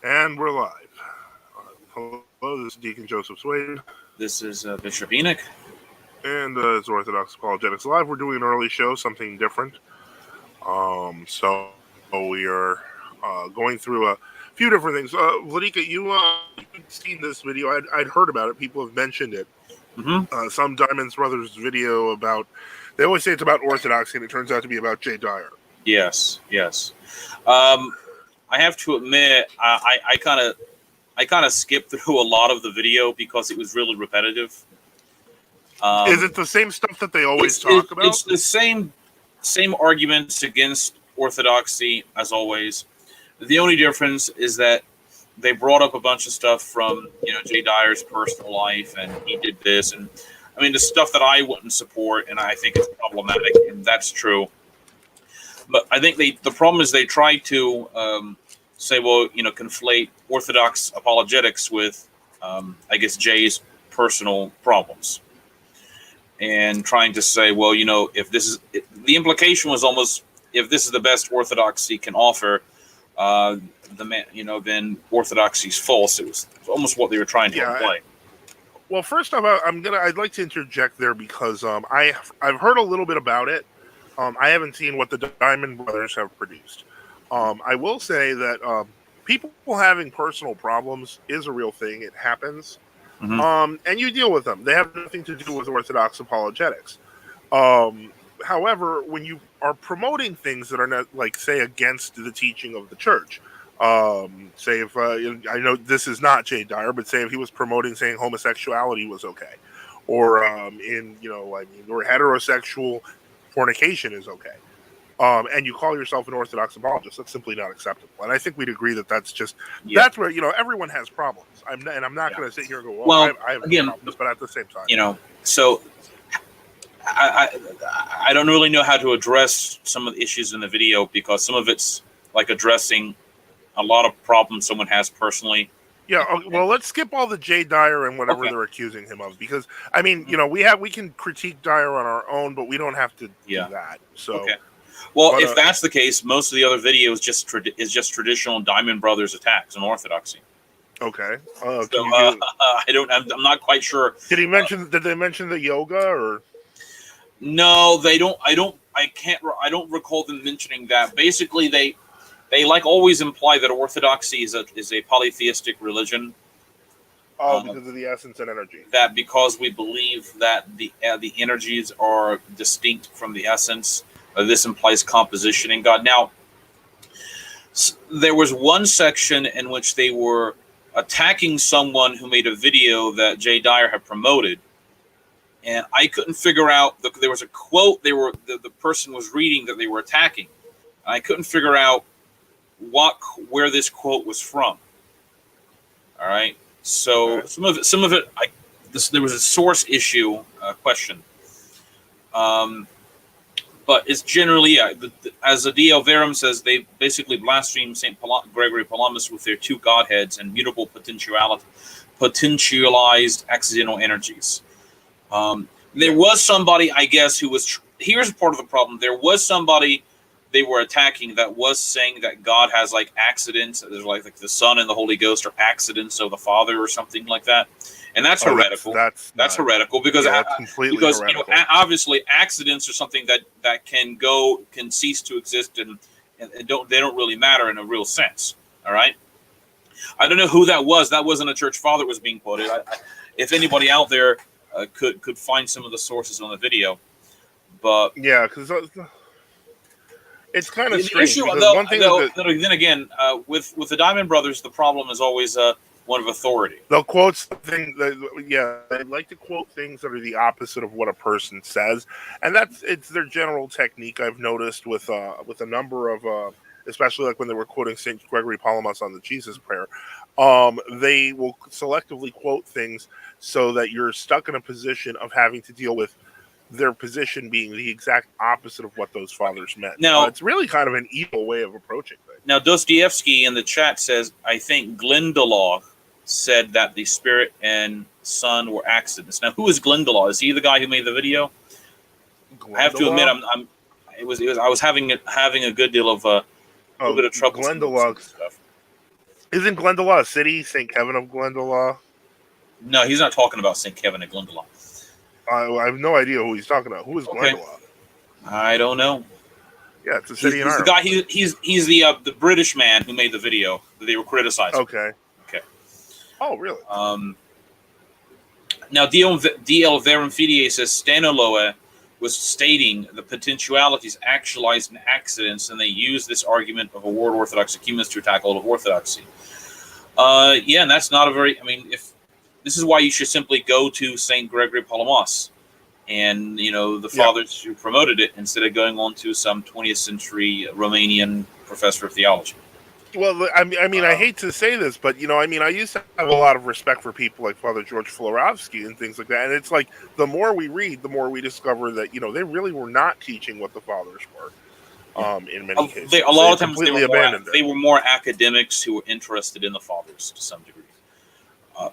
And we're live. Hello, this is Deacon Joseph Swain. This is Bishop Enoch. And it's Orthodox Apologetics Live. We're doing an early show, something different. So we are going through a few different things. Vladika, you've seen this video. I'd heard about it. People have mentioned it. Mm-hmm. Some Dimond Brothers video about, they always say it's about orthodoxy, and it turns out to be about J. Dyer. Yes. I have to admit, I kind of skipped through a lot of the video because it was really repetitive. Is it the same stuff that they always talk about? It's the same arguments against orthodoxy as always. The only difference is that they brought up a bunch of stuff from J. Dyer's personal life, and he did this, and I mean the stuff that I wouldn't support, and I think it's problematic, and that's true. But I think the problem is they try to say, well, conflate Orthodox apologetics with, I guess, Jay's personal problems, and trying to say, well, if this is the implication was almost, if this is the best Orthodoxy can offer, then Orthodoxy's false. It was almost what they were trying to imply. Well, first off, I'd like to interject there because I've heard a little bit about it. I haven't seen what the Dimond Brothers have produced. I will say that people having personal problems is a real thing. It happens. Mm-hmm. And you deal with them. They have nothing to do with Orthodox apologetics. However, when you are promoting things that are not, like, say, against the teaching of the church, say if I know this is not J. Dyer, but say if he was promoting saying homosexuality was okay, or or heterosexual fornication is okay, and you call yourself an Orthodox apologist, that's simply not acceptable. And I think we'd agree that that's just that's where everyone has problems. I'm not going to sit here and go, well I have problems, but at the same time, so I don't really know how to address some of the issues in the video because some of it's like addressing a lot of problems someone has personally. Yeah, well, let's skip all the J. Dyer and whatever they're accusing him of, because I mean, we can critique Dyer on our own, but we don't have to do that. So, well, if that's the case, most of the other video is just traditional Dimond Brothers attacks on orthodoxy. Okay. I'm not quite sure. Did they mention the yoga or? No, they don't. I don't recall them mentioning that. Basically, they like always imply that orthodoxy is a polytheistic religion. Because of the essence and energy. That because we believe that the energies are distinct from the essence, this implies composition in God. Now, there was one section in which they were attacking someone who made a video that J. Dyer had promoted, and I couldn't figure out. There was a quote the person was reading that they were attacking. And I couldn't figure out where this quote was from. All right, so some of it, there was a source issue question, but it's generally as the D.L. Verum says, they basically blaspheme Saint Gregory Palamas with their two godheads and mutable potentialized accidental energies. There was somebody, I guess, who was. Here's part of the problem. There was somebody they were attacking that was saying that God has like accidents. There's like the Son and the Holy Ghost are accidents of the Father or something like that, and that's heretical. That's heretical because heretical. Obviously accidents are something that can cease to exist and they don't really matter in a real sense. All right. I don't know who that was. That wasn't a church father that was being quoted. If anybody out there could find some of the sources on the video, but because it's kind of strange. Issue, then again, with the Dimond Brothers, the problem is always one of authority. They'll quote something. They like to quote things that are the opposite of what a person says, and it's their general technique. I've noticed with a number of, especially like when they were quoting Saint Gregory Palamas on the Jesus Prayer, they will selectively quote things so that you're stuck in a position of having to deal with their position being the exact opposite of what those fathers meant. Now, it's really kind of an evil way of approaching things. Now, Dostoevsky in the chat says, I think Glendalough said that the Spirit and Son were accidents. Now, who is Glendalough? Is he the guy who made the video? I have to admit, I was having a good deal of a little bit of trouble. Glendalough Isn't Glendalough a city? St. Kevin of Glendalough? No, he's not talking about St. Kevin of Glendalough. I have no idea who he's talking about. Who is Okay. Glendalough? I don't know. Yeah, it's a city in He's the Ireland. guy. He's the British man who made the video that they were criticizing. Okay. Okay. Oh, really? Now, D.L. Verum Fidei says Staniloa was stating the potentialities actualized in accidents, and they use this argument of a word Orthodox ecumenists to attack all of Orthodoxy. Yeah, and that's not a very. I mean, if this is why you should simply go to Saint Gregory Palamas, and the fathers who promoted it, instead of going on to some 20th century Romanian professor of theology. Well, I mean, I hate to say this, but I used to have a lot of respect for people like Father George Florovsky and things like that. And it's like the more we read, the more we discover that they really were not teaching what the fathers were. In many cases, a lot of times they were more academics who were interested in the fathers to some degree.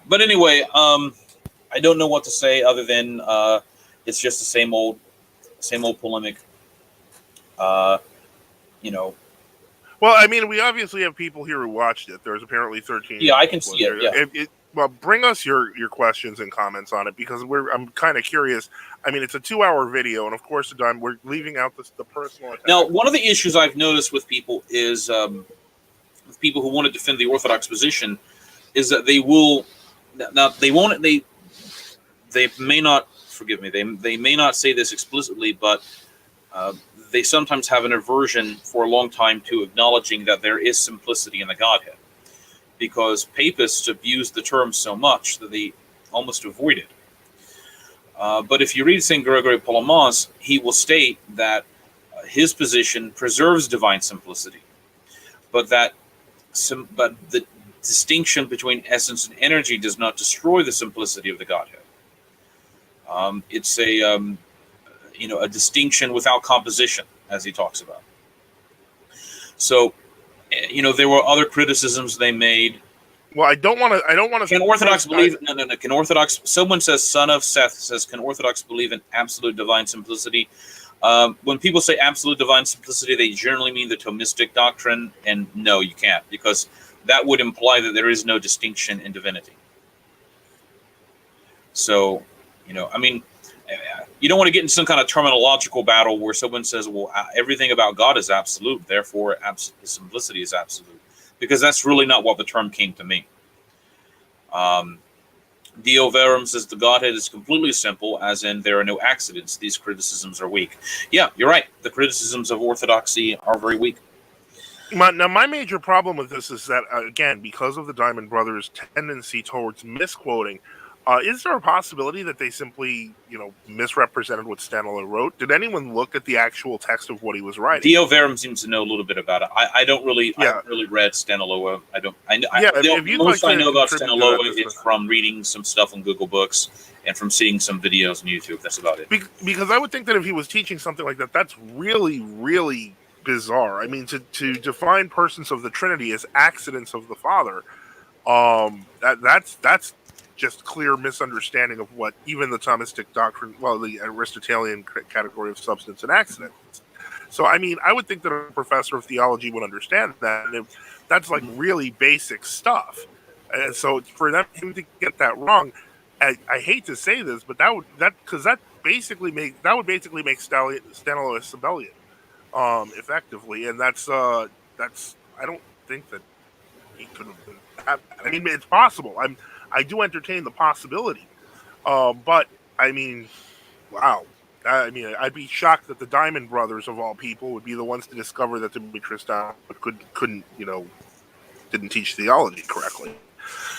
But anyway, I don't know what to say other than it's just the same old polemic. Well, I mean, we obviously have people here who watched it. There's apparently 13. Yeah, I can see it. Yeah. Well, bring us your questions and comments on it, because I'm kind of curious. I mean, it's a 2-hour video, and of course, we're leaving out the personal attack. Now, one of the issues I've noticed with people is with people who want to defend the Orthodox position is that they may not, forgive me, they may not say this explicitly, but they sometimes have an aversion for a long time to acknowledging that there is simplicity in the Godhead, because papists abuse the term so much that they almost avoid it. But if you read St. Gregory Palamas, he will state that his position preserves divine simplicity, but the distinction between essence and energy does not destroy the simplicity of the Godhead. It's a distinction without composition, as he talks about. So, there were other criticisms they made. Well, I don't want to. Can Orthodox believe? No. Can Orthodox? Someone says, son of Seth says, can Orthodox believe in absolute divine simplicity? When people say absolute divine simplicity, they generally mean the Thomistic doctrine, and no, you can't, because that would imply that there is no distinction in divinity. So, I mean, you don't want to get in some kind of terminological battle where someone says, well, everything about God is absolute, therefore simplicity is absolute, because that's really not what the term came to mean. Dio Verum says the Godhead is completely simple, as in there are no accidents. These criticisms are weak. Yeah, you're right. The criticisms of Orthodoxy are very weak. My major problem with this is that, again, because of the Dimond Brothers' tendency towards misquoting, is there a possibility that they simply, misrepresented what Staniloa wrote? Did anyone look at the actual text of what he was writing? Dio Verum seems to know a little bit about it. I don't really, I haven't really read Staniloa. The most I know about Staniloa is from reading some stuff on Google Books and from seeing some videos on YouTube. That's about it. Because I would think that if he was teaching something like that, that's really, really bizarre. I mean, to define persons of the Trinity as accidents of the Father, that's just clear misunderstanding of what even the Thomistic doctrine, well, the Aristotelian category of substance and accident. So, I mean, I would think that a professor of theology would understand that. And that's like really basic stuff. And so for him to get that wrong, I hate to say this, but that would basically make Staniloa Sabellian, effectively. And that's I don't think that he could have been that bad. I mean, it's possible. I do entertain the possibility, but I mean, wow. I mean, I'd be shocked that the Dimond Brothers, of all people, would be the ones to discover that Demetrius couldn't, didn't teach theology correctly.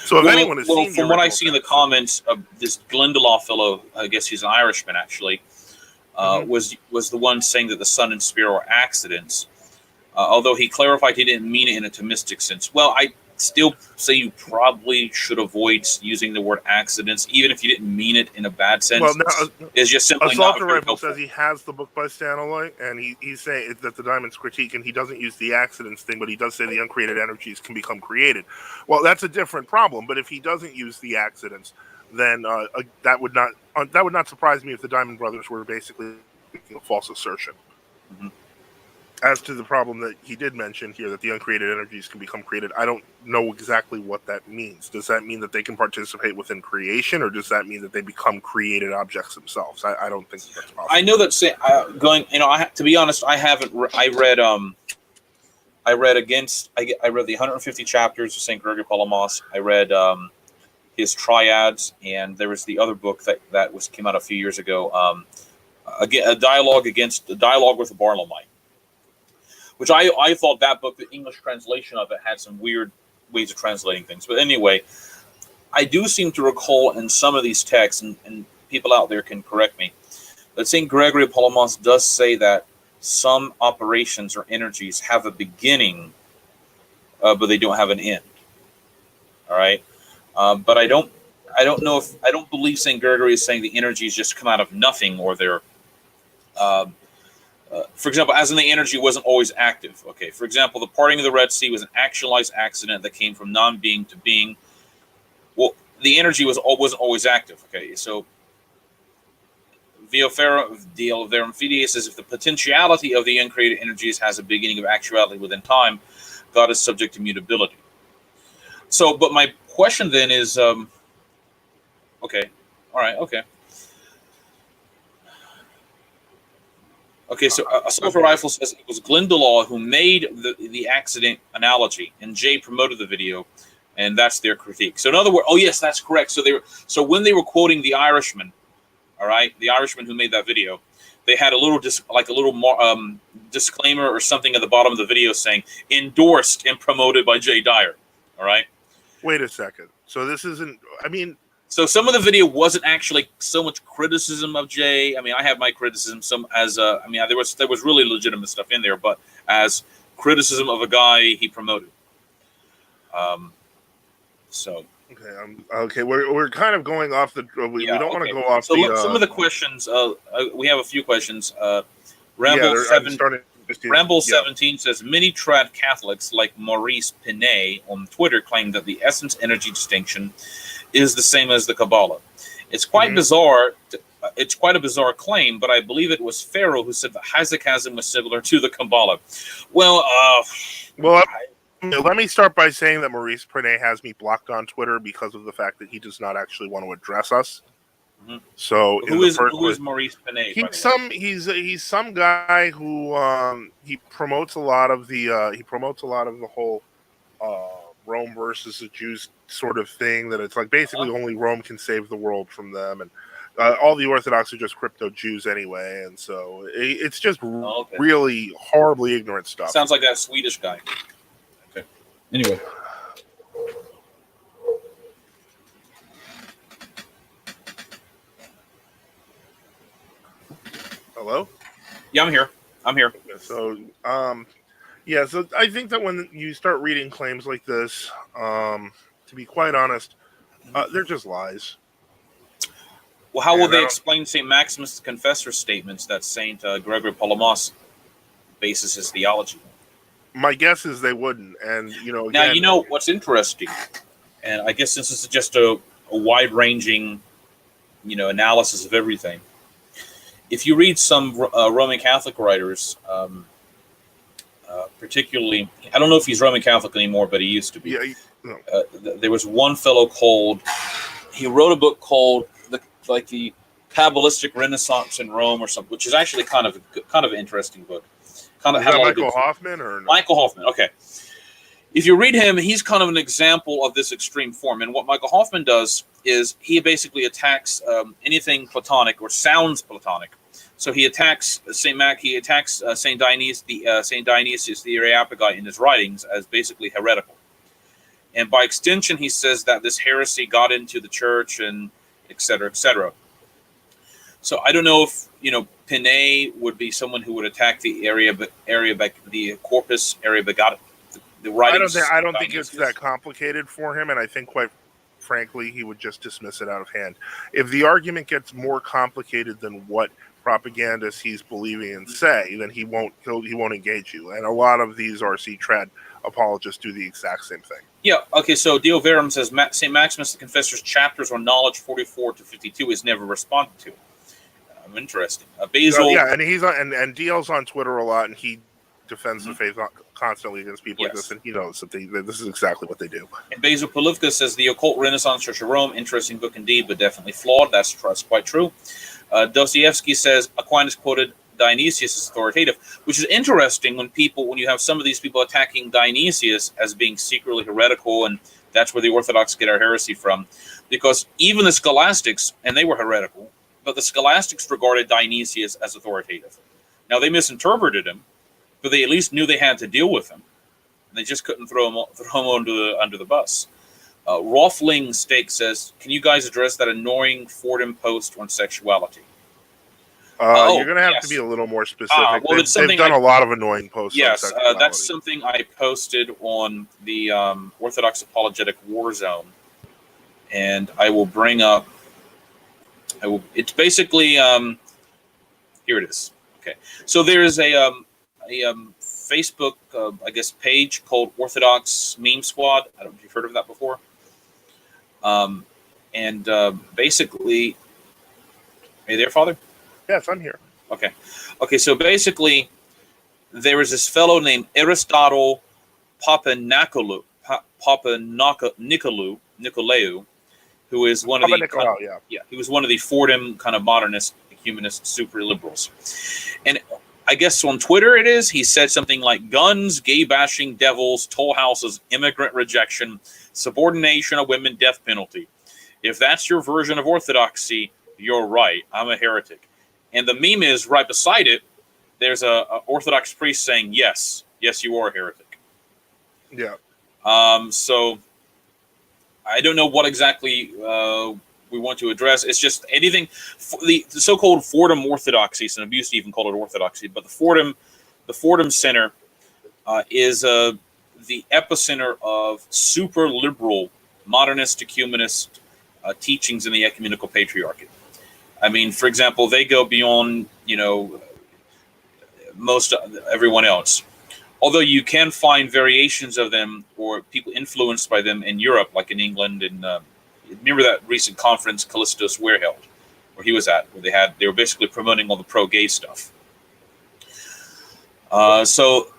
So if anyone has seen, from what I see in the comments of this Glendalough fellow, I guess he's an Irishman actually, was the one saying that the Son and Spirit were accidents, although he clarified he didn't mean it in a Thomistic sense. Well, I still say you probably should avoid using the word accidents, even if you didn't mean it in a bad sense. Well, now, it's just simply not very helpful. Says he has the book by Staniloa, and he's saying that the Dimonds critique, and he doesn't use the accidents thing, but he does say the uncreated energies can become created. Well, that's a different problem. But if he doesn't use the accidents, then that would not surprise me if the Dimond Brothers were basically making a false assertion. Mm-hmm. as to the problem that he did mention here, that the uncreated energies can become created, I don't know exactly what that means. Does that mean that they can participate within creation, or does that mean that they become created objects themselves? I don't think that's possible. I know that going, to be honest, I haven't. I read I read the 150 chapters of Saint Gregory Palamas. I read his triads, and there was the other book that came out a few years ago. A dialogue with the Barlamite, which I thought that book, the English translation of it, had some weird ways of translating things. But anyway, I do seem to recall in some of these texts, and people out there can correct me, that St. Gregory of Palamas does say that some operations or energies have a beginning, but they don't have an end. All right, but I don't believe St. Gregory is saying the energies just come out of nothing, or they're for example, as in the energy wasn't always active. Okay, for example, the parting of the Red Sea was an actualized accident that came from non-being to being. Well, the energy wasn't always active. Okay, so Vio Verum Fidei says, if the potentiality of the uncreated energies has a beginning of actuality within time, God is subject to mutability. So, but my question then is, okay, all right, okay. Okay, so Assault Rifle says it was Glendalough who made the accident analogy, and Jay promoted the video, and that's their critique. So in other words, oh yes, that's correct. So when they were quoting the Irishman, all right, the Irishman who made that video, they had a little disclaimer or something at the bottom of the video saying endorsed and promoted by Jay Dyer. All right. Wait a second. So this isn't. I mean. So some of the video wasn't actually so much criticism of Jay. I mean, I have my criticism. There was really legitimate stuff in there, but as criticism of a guy he promoted. So. Okay. We're kind of going off the. We don't want to go off. So some of the questions. We have a few questions. Ramble 17 says many trad Catholics like Maurice Pinet on Twitter claim that the essence energy distinction is the same as the Kabbalah. It's quite bizarre. It's quite a bizarre claim, but I believe it was Pharaoh who said that hesychasm was similar to the Kabbalah. Let me start by saying that Maurice Pinet has me blocked on Twitter because of the fact that he does not actually want to address us. Mm-hmm. So who is Maurice Pinet? He's some guy who he promotes a lot of the whole Rome versus the Jews sort of thing, that it's like basically only Rome can save the world from them, and all the Orthodox are just crypto Jews anyway, and so it's just really horribly ignorant stuff. Sounds like that Swedish guy. Okay. Anyway. Hello? Yeah, I'm here. So, so I think that when you start reading claims like this, to be quite honest, they're just lies. Well, how will they explain St. Maximus the Confessor's statements that St. Gregory Palamas bases his theology? My guess is they wouldn't. And, again, now, you know what's interesting, and I guess this is just a wide-ranging, analysis of everything. If you read some Roman Catholic writers, particularly, I don't know if he's Roman Catholic anymore, but he used to be. Yeah, there was one fellow he wrote a book called the Kabbalistic Renaissance in Rome or something, which is actually kind of an interesting book. Kind of is that Michael Hoffman or no? Michael Hoffman? Okay. If you read him, he's kind of an example of this extreme form. And what Michael Hoffman does is he basically attacks anything Platonic or sounds Platonic. So he attacks Saint Dionysius, the Areopagite, in his writings as basically heretical. And by extension, he says that this heresy got into the church and et cetera, et cetera. So I don't know if, Pinet would be someone who would attack the the Corpus Areopagite. I don't think it's that complicated for him, and I think, quite frankly, he would just dismiss it out of hand. If the argument gets more complicated than what propagandists he's believing and say, then he won't engage you. And a lot of these RC trad apologists do the exact same thing. Yeah. Okay. So Dio Verum says St. Maximus the Confessor's chapters on knowledge 44 to 52 is never responded to. Interesting. Basil. Yeah, and he's on, and Dio's on Twitter a lot, and he defends the faith constantly against people like this, and he knows that this is exactly what they do. And Basil Polivka says the Occult Renaissance Church of Rome, interesting book indeed, but definitely flawed. That's quite true. Dostoevsky says Aquinas quoted Dionysius as authoritative, which is interesting when you have some of these people attacking Dionysius as being secretly heretical, and that's where the Orthodox get our heresy from, because even the scholastics, and they were heretical, but the scholastics regarded Dionysius as authoritative. Now they misinterpreted him, but they at least knew they had to deal with him. And they just couldn't throw him under the bus. Rolfling Steak says, "Can you guys address that annoying Fordham post on sexuality?" You're going to have to be a little more specific. They've done a lot of annoying posts. Yes, that's something I posted on the Orthodox Apologetic War Zone, and I will bring up. It's basically here it is. Okay, so there is a Facebook, I guess, page called Orthodox Meme Squad. I don't know if you've heard of that before. Basically, are you there, Father? Yes, I'm here. Okay. So basically, there was this fellow named Aristotle Papanicolaou, who is one of the he was one of the Fordham kind of modernist, humanist, super liberals, and I guess on Twitter he said something like guns, gay bashing, devils, toll houses, immigrant rejection, subordination of women, death penalty. If that's your version of orthodoxy, you're right. I'm a heretic. And the meme is right beside it. There's a Orthodox priest saying, yes, you are a heretic. Yeah. So I don't know what exactly we want to address. It's just anything. The so-called Fordham Orthodoxy, some abuse to even call it orthodoxy, but the Fordham Center is the epicenter of super liberal, modernist, ecumenist teachings in the ecumenical patriarchate. I mean, for example, they go beyond, most everyone else. Although you can find variations of them or people influenced by them in Europe, like in England. And remember that recent conference Callistus Ware held, where he was at, where they were basically promoting all the pro-gay stuff. So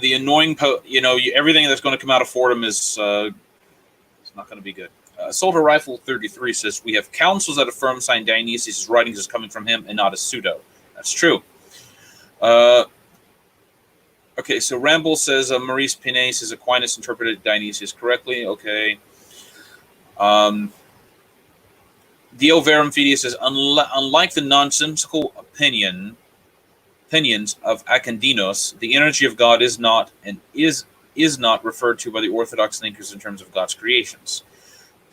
the annoying, everything that's going to come out of Fordham is it's not going to be good. Soldier Rifle 33 says, we have councils that affirm Saint Dionysius' writings as coming from him and not as pseudo. That's true. Okay, so Ramble says, Maurice Pinet says Aquinas interpreted Dionysius correctly. Okay. Dio Verum Fide says, unlike the nonsensical opinions of Acandinos, the energy of God is not referred to by the Orthodox thinkers in terms of God's creations.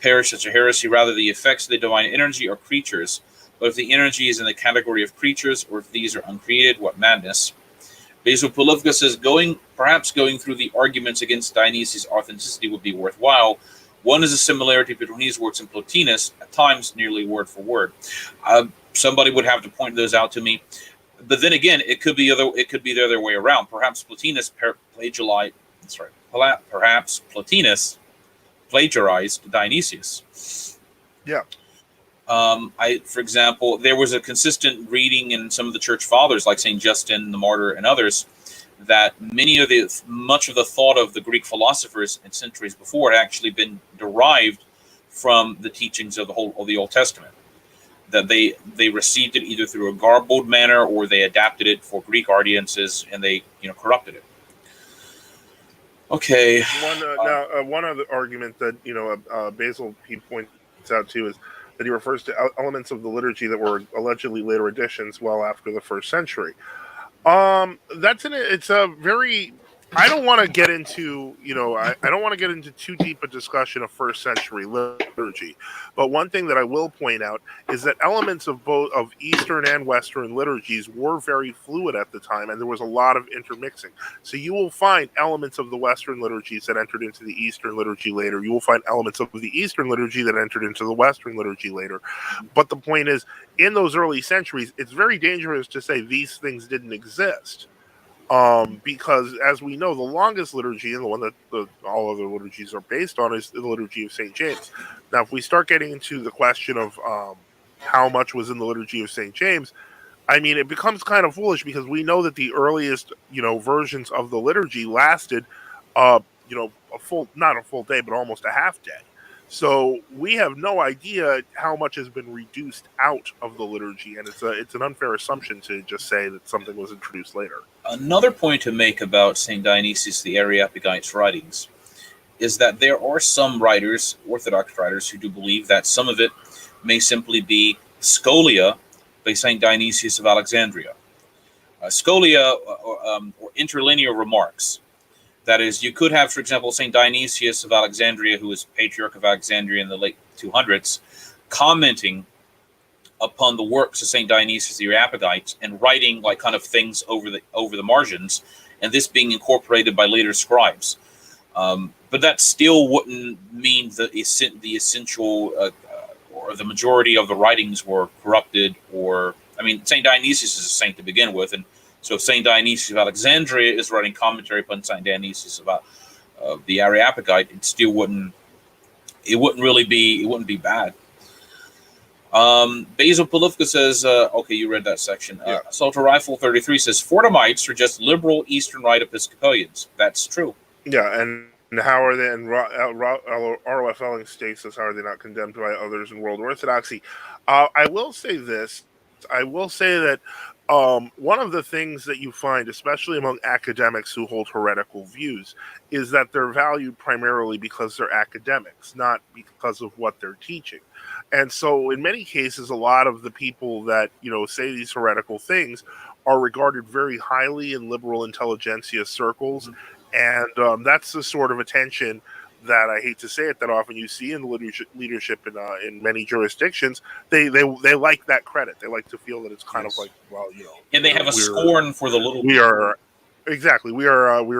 Perish such a heresy, rather the effects of the divine energy are creatures, but if the energy is in the category of creatures, or if these are uncreated, what madness. Basil Polivka says, perhaps going through the arguments against Dionysius' authenticity would be worthwhile. One is a similarity between his works and Plotinus, at times nearly word for word. Somebody would have to point those out to me. But then again, it could be the other way around. Perhaps Plotinus plagiarized Dionysius. Yeah. For example, there was a consistent reading in some of the church fathers, like Saint Justin the Martyr and others, that much of the thought of the Greek philosophers in centuries before had actually been derived from the teachings of the Old Testament. That they received it either through a garbled manner or they adapted it for Greek audiences and they corrupted it. Okay. One other argument that Basil he points out too is that he refers to elements of the liturgy that were allegedly later additions well after the first century. It's a very. I don't want to get into I don't want to get into too deep a discussion of first century liturgy, but one thing that I will point out is that elements of both of Eastern and Western liturgies were very fluid at the time, and there was a lot of intermixing. So you will find elements of the Western liturgies that entered into the Eastern liturgy later. You will find elements of the Eastern liturgy that entered into the Western liturgy later. But the point is, in those early centuries, it's very dangerous to say these things didn't exist. Because as we know, the longest liturgy and the one that all other liturgies are based on is the liturgy of St. James. Now, if we start getting into the question of how much was in the liturgy of St. James, I mean, it becomes kind of foolish because we know that the earliest, versions of the liturgy lasted, a full, not a full day, but almost a half day. So we have no idea how much has been reduced out of the liturgy, and it's an unfair assumption to just say that something was introduced later. Another point to make about St. Dionysius the Areopagite's writings is that there are some writers, Orthodox writers, who do believe that some of it may simply be scholia by St. Dionysius of Alexandria. Scholia or interlinear remarks. That is, you could have, for example, St. Dionysius of Alexandria, who was Patriarch of Alexandria in the late 200s, commenting upon the works of St. Dionysius the Areopagite and writing like kind of things over the margins, and this being incorporated by later scribes. But that still wouldn't mean the essential or the majority of the writings were corrupted. Or, I mean, St. Dionysius is a saint to begin with, and so if St. Dionysius of Alexandria is writing commentary upon St. Dionysius about the Areopagite, it still wouldn't really be bad. Basil Polifka says, okay, you read that section. Yeah. Assault Rifle 33 says, Fortamites are just liberal Eastern Rite Episcopalians. That's true. Yeah, and how are they in ROFL and stasis? How are they not condemned by others in world orthodoxy? I will say this. I will say that one of the things that you find, especially among academics who hold heretical views, is that they're valued primarily because they're academics, not because of what they're teaching. And so in many cases, a lot of the people that, say these heretical things are regarded very highly in liberal intelligentsia circles. Mm-hmm. And that's the sort of attention that, I hate to say it that often, you see in the leadership in many jurisdictions. They like that credit. They like to feel that it's kind of like, well, and they have a scorn for the little. We are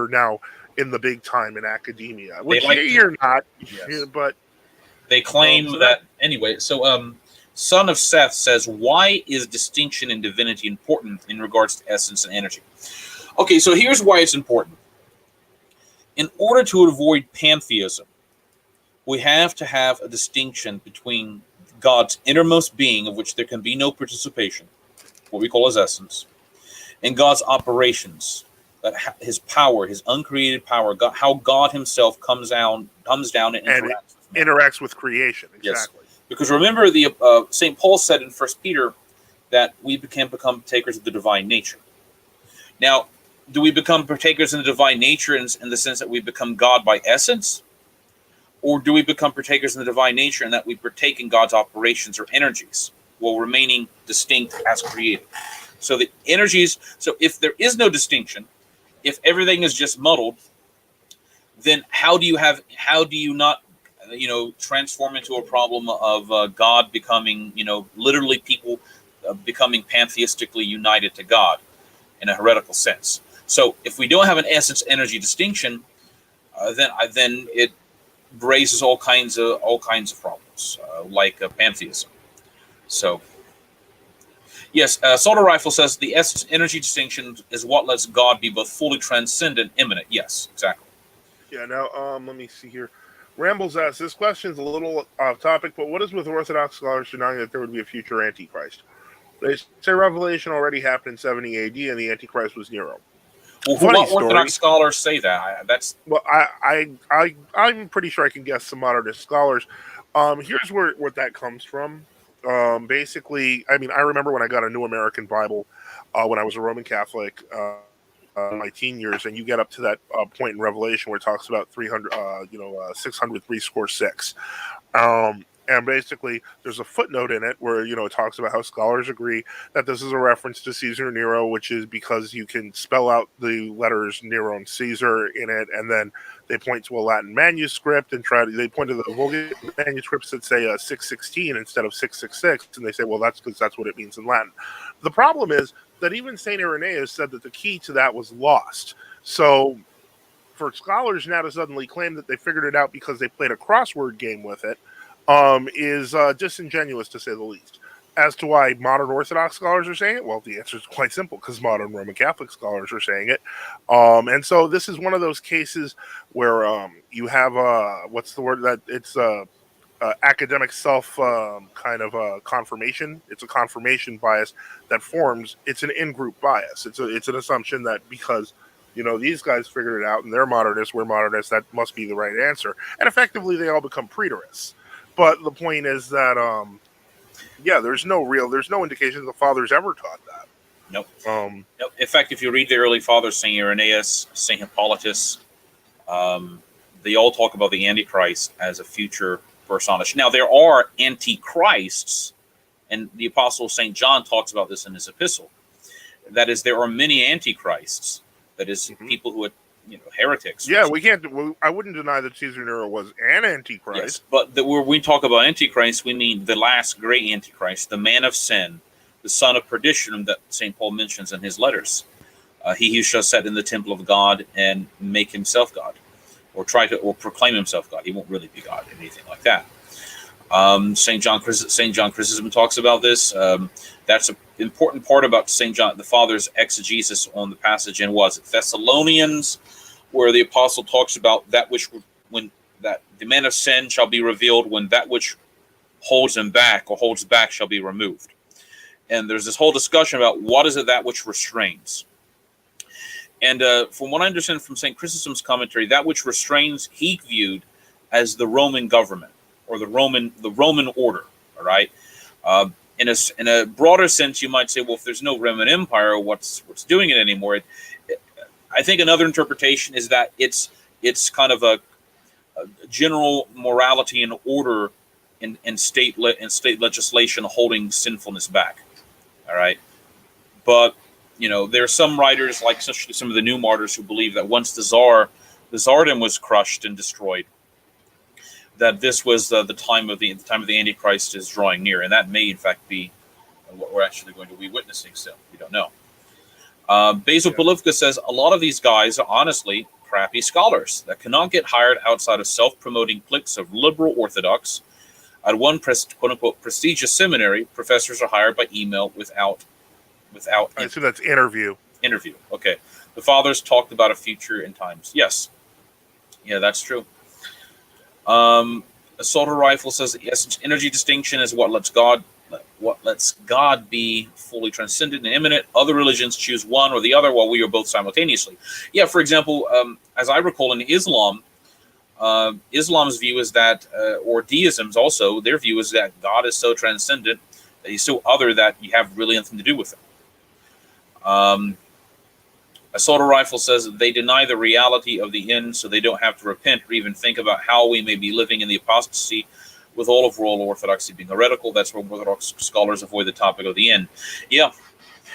now in the big time in academia, which you're not. Yes. But they claim that anyway. So, Son of Seth says, why is distinction in divinity important in regards to essence and energy? Okay, so here's why it's important. In order to avoid pantheism, we have to have a distinction between God's innermost being, of which there can be no participation, what we call his essence, and God's operations, that his power, his uncreated power, God, how God himself comes down and interacts with creation. Exactly. Yes. Because remember, the St. Paul said in 1 Peter that we can become partakers of the divine nature. Now, do we become partakers in the divine nature in the sense that we become God by essence? Or do we become partakers in the divine nature in that we partake in God's operations or energies while remaining distinct as created? So the energies, so if there is no distinction, if everything is just muddled, then how do you not transform into a problem of God becoming, literally people becoming pantheistically united to God in a heretical sense? So if we don't have an essence energy distinction, then it raises all kinds of problems, like pantheism. So yes, Solar Rifle says the essence energy distinction is what lets God be both fully transcendent, immanent. Yes, exactly. Yeah. Now, let me see here. Rambles asks, this question is a little off topic, but what is with Orthodox scholars denying that there would be a future Antichrist? They say Revelation already happened in 70 AD, and the Antichrist was Nero. Well, what Orthodox scholars say that? I'm pretty sure I can guess some modernist scholars. Here's what that comes from. Basically, I mean, I remember when I got a New American Bible when I was a Roman Catholic in my teen years, and you get up to that point in Revelation where it talks about 600 and basically, there's a footnote in it where, it talks about how scholars agree that this is a reference to Caesar Nero, which is because you can spell out the letters Nero and Caesar in it, and then they point to a Latin manuscript and they point to the Vulgate manuscripts that say 616 instead of 666, and they say, well, that's because that's what it means in Latin. The problem is that even St. Irenaeus said that the key to that was lost. So for scholars now to suddenly claim that they figured it out because they played a crossword game with it, is disingenuous, to say the least. As to why modern Orthodox scholars are saying it, well, the answer is quite simple, because modern Roman Catholic scholars are saying it. And so this is one of those cases where you have, what's the word that it's academic self kind of confirmation. It's a confirmation bias that forms. It's an in-group bias. It's an assumption that because these guys figured it out and they're modernists, we're modernists, that must be the right answer. And effectively, they all become preterists. But the point is that there's no indication the fathers ever taught that. Nope. Nope. In fact, if you read the early fathers, Saint Irenaeus, Saint Hippolytus, they all talk about the Antichrist as a future personage. Now, there are antichrists, and the Apostle St. John talks about this in his epistle. That is, there are many antichrists. That is, people who are, heretics. Yeah, I wouldn't deny that Caesar Nero was an antichrist. Yes, but when we talk about antichrist, we mean the last great antichrist, the man of sin, the son of perdition that St. Paul mentions in his letters. He who shall sit in the temple of God and make himself God, or proclaim himself God. He won't really be God, anything like that. St. John Chrysostom talks about this. That's an important part about St. John, the Father's exegesis on the passage in Thessalonians, where the apostle talks about that which, when that the man of sin shall be revealed, when that which holds him back or holds back shall be removed. And there's this whole discussion about what is it that which restrains. And from what I understand from St. Chrysostom's commentary, that which restrains he viewed as the Roman government or the Roman order. All right. In a broader sense, you might say, well, if there's no Roman Empire, what's doing it anymore? I think another interpretation is that it's kind of a general morality and order in state legislation holding sinfulness back. All right, but there are some writers, like especially some of the new martyrs, who believe that once the Tsardom was crushed and destroyed, that this was the time of the Antichrist is drawing near, and that may in fact be what we're actually going to be witnessing soon. We don't know. Basil Polivka says a lot of these guys are honestly crappy scholars that cannot get hired outside of self-promoting cliques of liberal Orthodox. At one quote-unquote prestigious seminary, professors are hired by email without. I assume that's interview. Interview. Okay. The fathers talked about a future in times. Yes. Yeah, that's true. Assault Rifle says yes, energy distinction is what lets God be fully transcendent and immanent. Other religions choose one or the other, while we are both simultaneously. Yeah, for example, as I recall in Islam, Islam's view is that, or deism's also, their view is that God is so transcendent that he's so other that you have really nothing to do with him. Assault Rifle says that they deny the reality of the end, so they don't have to repent or even think about how we may be living in the apostasy, with all of world orthodoxy being heretical. That's where Orthodox scholars avoid the topic of the end. Yeah.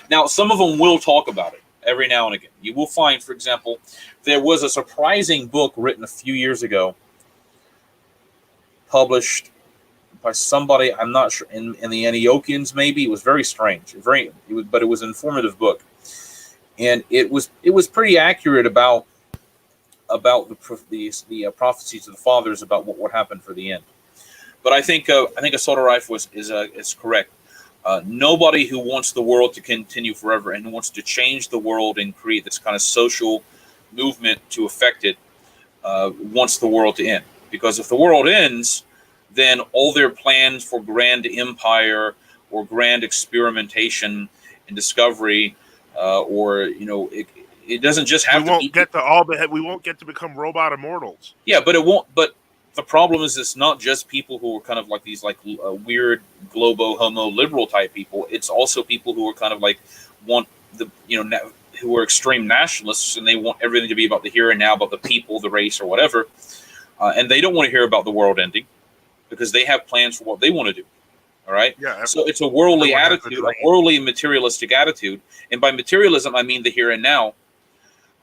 Now, some of them will talk about it every now and again. You will find, for example, there was a surprising book written a few years ago, published by somebody, I'm not sure, in the Antiochians maybe. It was very strange, but it was an informative book. And it was pretty accurate about the prophecies of the fathers about what would happen for the end. But I think Assault Rifle is correct. Nobody who wants the world to continue forever and who wants to change the world and create this kind of social movement to affect it wants the world to end. Because if the world ends, then all their plans for grand empire or grand experimentation and discovery, it doesn't just have to be. We won't get to become robot immortals. Yeah, but it won't. But the problem is, it's not just people who are kind of like these weird globo homo liberal type people. It's also people who are kind of like who are extreme nationalists, and they want everything to be about the here and now, about the people, the race, or whatever. And they don't want to hear about the world ending because they have plans for what they want to do. All right. Yeah. So it's a worldly attitude, a worldly and materialistic attitude. And by materialism, I mean the here and now,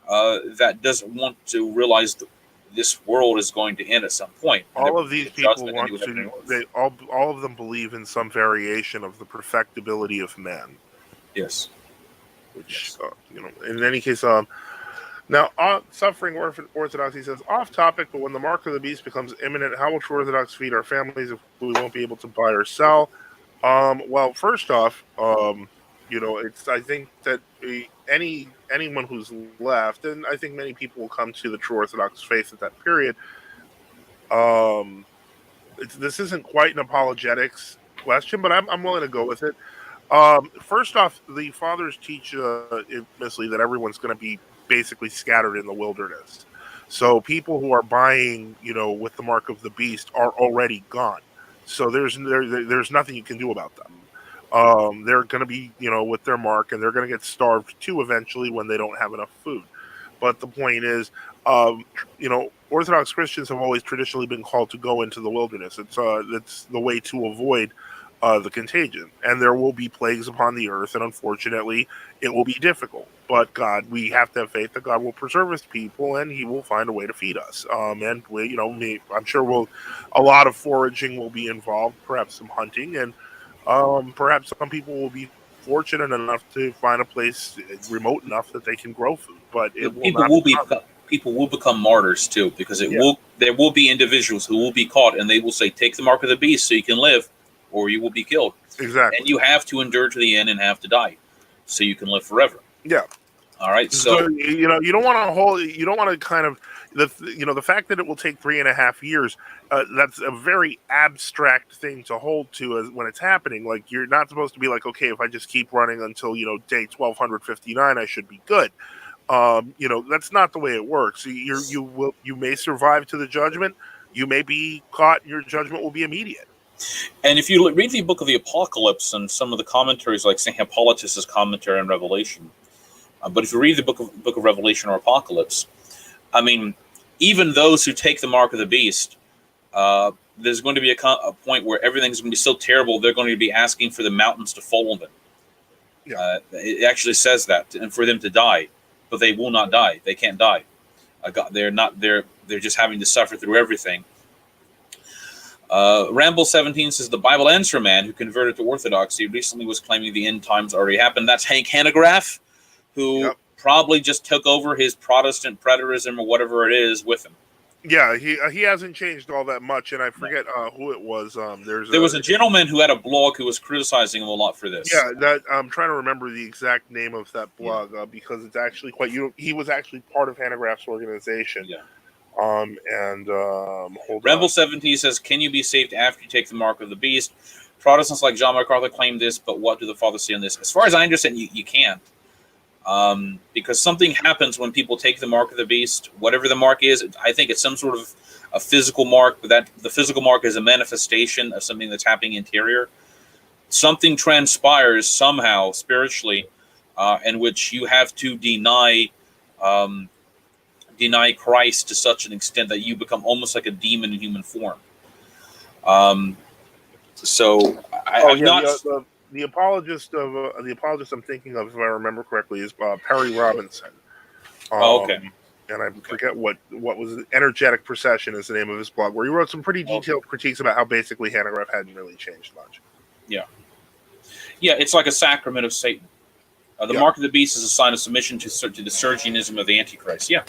that doesn't want to realize that this world is going to end at some point. All of these people want to. All of them believe in some variation of the perfectibility of man. Yes. Which in any case, now suffering orthodoxy says off topic, but when the mark of the beast becomes imminent, how will true Orthodox feed our families if we won't be able to buy or sell? Well, first off, it's I think that anyone who's left, and I think many people will come to the true Orthodox faith at that period, this isn't quite an apologetics question, but I'm willing to go with it. First off, the fathers teach infamously that everyone's going to be basically scattered in the wilderness. So people who are buying, with the mark of the beast are already gone. So there's nothing you can do about them. They're going to be, with their mark, and they're going to get starved too eventually when they don't have enough food. But the point is, Orthodox Christians have always traditionally been called to go into the wilderness. It's the way to avoid the contagion, and there will be plagues upon the earth, and unfortunately, it will be difficult. But we have to have faith that God will preserve His people, and He will find a way to feed us. And I'm sure a lot of foraging will be involved, perhaps some hunting, and perhaps some people will be fortunate enough to find a place remote enough that they can grow food. But people will become martyrs too, because there will be individuals who will be caught, and they will say, "Take the mark of the beast, so you can live, or you will be killed." Exactly. And you have to endure to the end and have to die, so you can live forever. Yeah. All right. So you don't want to kind of the fact that it will take 3.5 years. That's a very abstract thing to hold to as when it's happening. Like, you're not supposed to be like, okay, if I just keep running until day 1259, I should be good. That's not the way it works. You may survive to the judgment. You may be caught. Your judgment will be immediate. And if you read the book of the Apocalypse and some of the commentaries, like St. Hippolytus' commentary on Revelation, but if you read the book of Revelation or Apocalypse, I mean, even those who take the mark of the beast, there's going to be a point where everything's going to be so terrible, they're going to be asking for the mountains to fall on them. Yeah. It actually says that, and for them to die, but they will not die. They can't die. They're just having to suffer through everything. Ramble 17 says the Bible ends for a man who converted to Orthodoxy recently was claiming the end times already happened. That's Hank Hanegraaff, who probably just took over his Protestant preterism or whatever it is with him. Yeah, he hasn't changed all that much, and I forget who it was. There was a gentleman who had a blog who was criticizing him a lot for this. Yeah, that I'm trying to remember the exact name of that blog because it's actually quite. He was actually part of Hanegraaff's organization. Yeah. Ramble 17 says, "Can you be saved after you take the mark of the beast?" Protestants like John MacArthur claim this, but what do the fathers say on this? As far as I understand, you can't. Because something happens when people take the mark of the beast, whatever the mark is. I think it's some sort of a physical mark, but that the physical mark is a manifestation of something that's happening interior. Something transpires somehow spiritually, in which you have to deny Christ to such an extent that you become almost like a demon in human form. The apologist I'm thinking of, if I remember correctly, is Perry Robinson. Okay. And I forget what was Energetic Procession is the name of his blog, where he wrote some pretty detailed critiques about how basically Hanegraaff hadn't really changed much. Yeah, it's like a sacrament of Satan. The mark of the beast is a sign of submission to the Sergianism of the Antichrist. Yeah,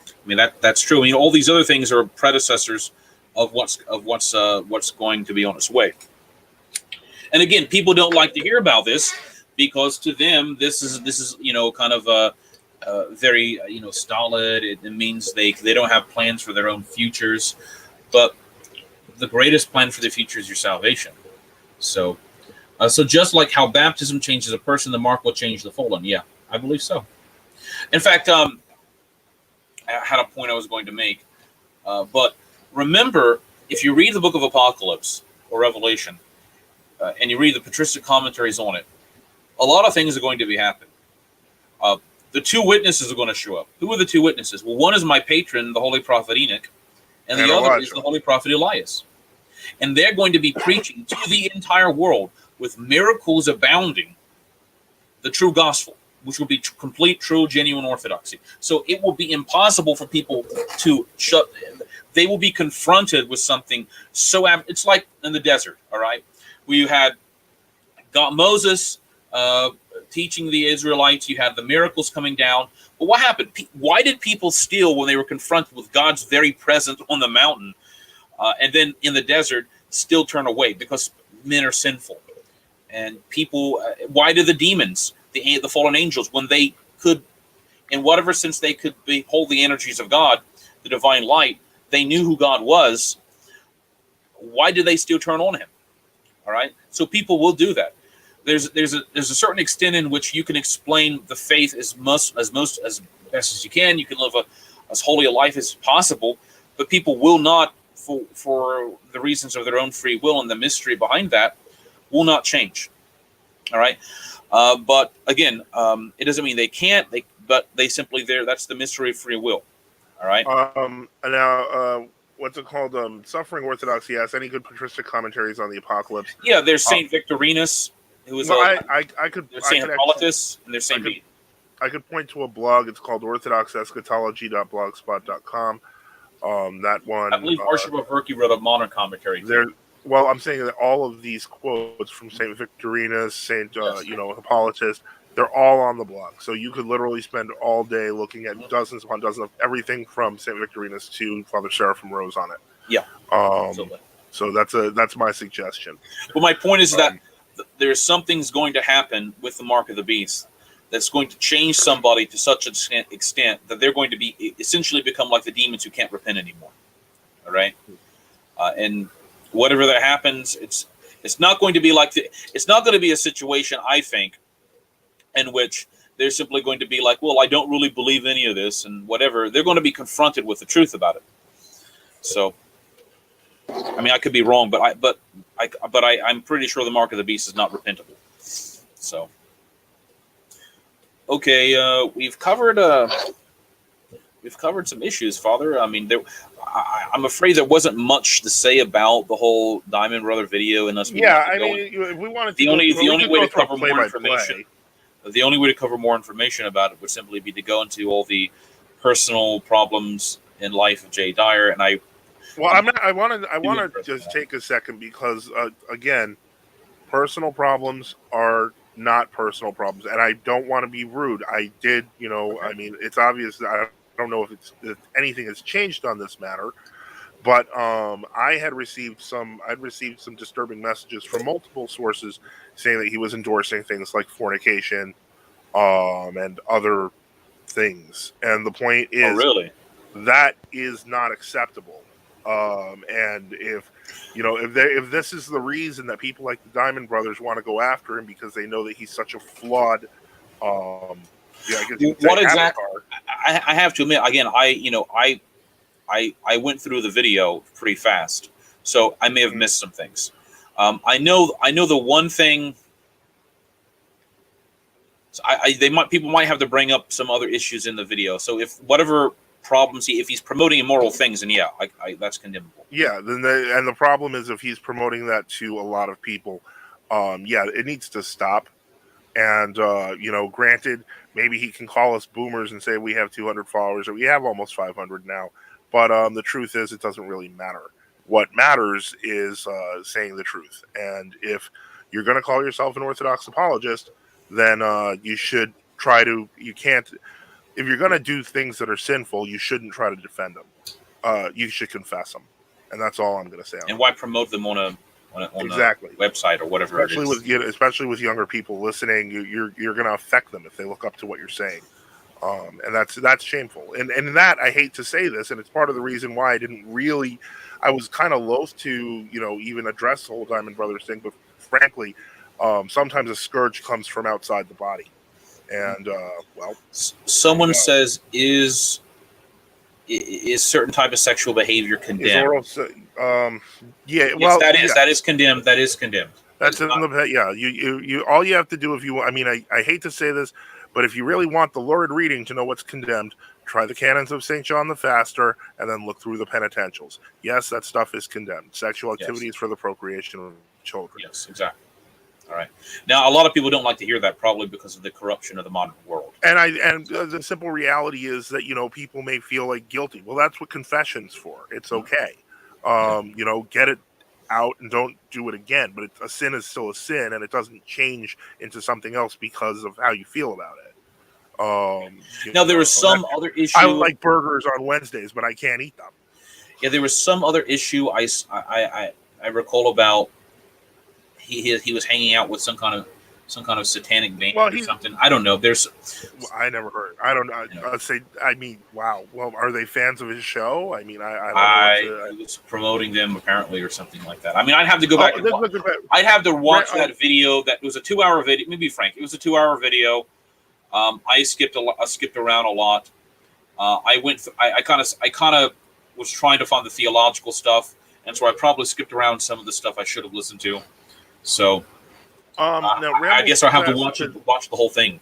I mean that's true. I mean, all these other things are predecessors of what's going to be on its way. And again, people don't like to hear about this because to them this is kind of very stolid. It means they don't have plans for their own futures, but the greatest plan for the future is your salvation. So just like how baptism changes a person, the mark will change the fallen. Yeah, I believe so. In fact, I had a point I was going to make, but remember, if you read the book of Apocalypse or Revelation, and you read the patristic commentaries on it, a lot of things are going to be happening. The two witnesses are going to show up. Who are the two witnesses? Well, one is my patron, the Holy Prophet Enoch, and the other is the Holy Prophet Elias. And they're going to be preaching to the entire world with miracles abounding the true gospel, which will be complete, true, genuine orthodoxy. So it will be impossible for people to they will be confronted with something so it's like in the desert, all right? Where you had Moses teaching the Israelites, you had the miracles coming down. But what happened? Why did people steal when they were confronted with God's very presence on the mountain, and then in the desert still turn away? Because men are sinful. And people, why did the demons, the fallen angels, when they could, in whatever sense they could behold the energies of God, the divine light, they knew who God was. why do they still turn on him? All right, so people will do that. There's a certain extent in which you can explain the faith as best as you can. You can live as holy a life as possible, but people will not, for the reasons of their own free will and the mystery behind that, will not change. All right, but again, it doesn't mean they can't. But they simply that's the mystery of free will. All right. Now, what's it called? Suffering Orthodoxy asks, any good patristic commentaries on the Apocalypse? Yeah, there's Saint Victorinus, who is there's Saint Hippolytus, and there's Saint Bede. I could point to a blog. It's called orthodoxeschatology.blogspot.com. That one. I believe Archbishop Verky wrote a modern commentary. Well, I'm saying that all of these quotes from Saint Victorinus, Saint Hippolytus, they're all on the blog. So you could literally spend all day looking at dozens upon dozens of everything from Saint Victorinus to Father Seraphim Rose on it. Yeah. So that's my suggestion. But my point is that there's something's going to happen with the mark of the beast that's going to change somebody to such an extent that they're going to be essentially become like the demons who can't repent anymore. All right. And whatever that happens, it's not going to be it's not going to be a situation, I think, in which they're simply going to be like, well, I don't really believe any of this and whatever. They're going to be confronted with the truth about it. So, I mean, I could be wrong, but I'm pretty sure the mark of the beast is not repentable. So, okay, we've covered some issues, Father. I mean, I'm afraid there wasn't much to say about the whole Dimond Brother video, unless we if we wanted to, the only way to cover more information. The only way to cover more information about it would simply be to go into all the personal problems in life of Jay Dyer, and I want to just take a second because again, personal problems are not personal problems, and I don't want to be rude. I did, I mean, it's obvious that I don't know if anything has changed on this matter, but I'd received some disturbing messages from multiple sources saying that he was endorsing things like fornication, and other things. And the point is, that is not acceptable. And if this is the reason that people like the Dimond Brothers want to go after him because they know that he's such a flawed, what exactly? I have to admit, again, I went through the video pretty fast, so I may have missed some things. I know the one thing. So people might have to bring up some other issues in the video. So if whatever problems if he's promoting immoral things, then that's condemnable. Yeah, and the problem is if he's promoting that to a lot of people, it needs to stop. And granted, maybe he can call us boomers and say we have 200 followers or we have almost 500 now. But the truth is, it doesn't really matter. What matters is saying the truth. And if you're going to call yourself an Orthodox apologist, then you should try to. You can't. If you're going to do things that are sinful, you shouldn't try to defend them. You should confess them, and that's all I'm going to say. And why promote them on a website or whatever? Especially with younger people listening, you're going to affect them if they look up to what you're saying. And that's shameful. And that, I hate to say this, and it's part of the reason why I was kind of loath to, even address the whole Dimond Brothers thing. But frankly, sometimes a scourge comes from outside the body. And, someone says, is certain type of sexual behavior condemned? That is condemned. That is condemned. That's in the, you all you have to do if you, I hate to say this, but if you really want the lurid reading to know what's condemned, try the canons of St. John the Faster and then look through the penitentials. Yes, that stuff is condemned. Sexual activities for the procreation of children. Yes, exactly. All right. Now, a lot of people don't like to hear that, probably because of the corruption of the modern world. And the simple reality is that, people may feel like guilty. Well, that's what confession's for. It's okay. Get it out and don't do it again. But a sin is still a sin, and it doesn't change into something else because of how you feel about it. Now, there was some other issue. I like burgers on Wednesdays, but I can't eat them. Yeah, there was some other issue I recall about. He was hanging out with some kind of some kind of satanic band Well, or something. I don't know. There's, I never heard. I don't know. you know, I'd say. I mean, wow. Well, are they fans of his show? I mean, I don't know what to. he was promoting them apparently or something like that. I mean, I'd have to go Oh, back and this is a I'd have to watch that video. That was a 2-hour video. Maybe Frank, it was a 2-hour video. I skipped around a lot. I kind of was trying to find the theological stuff, and so I probably skipped around some of the stuff I should have listened to. So now, I guess I'll have to watch the whole thing.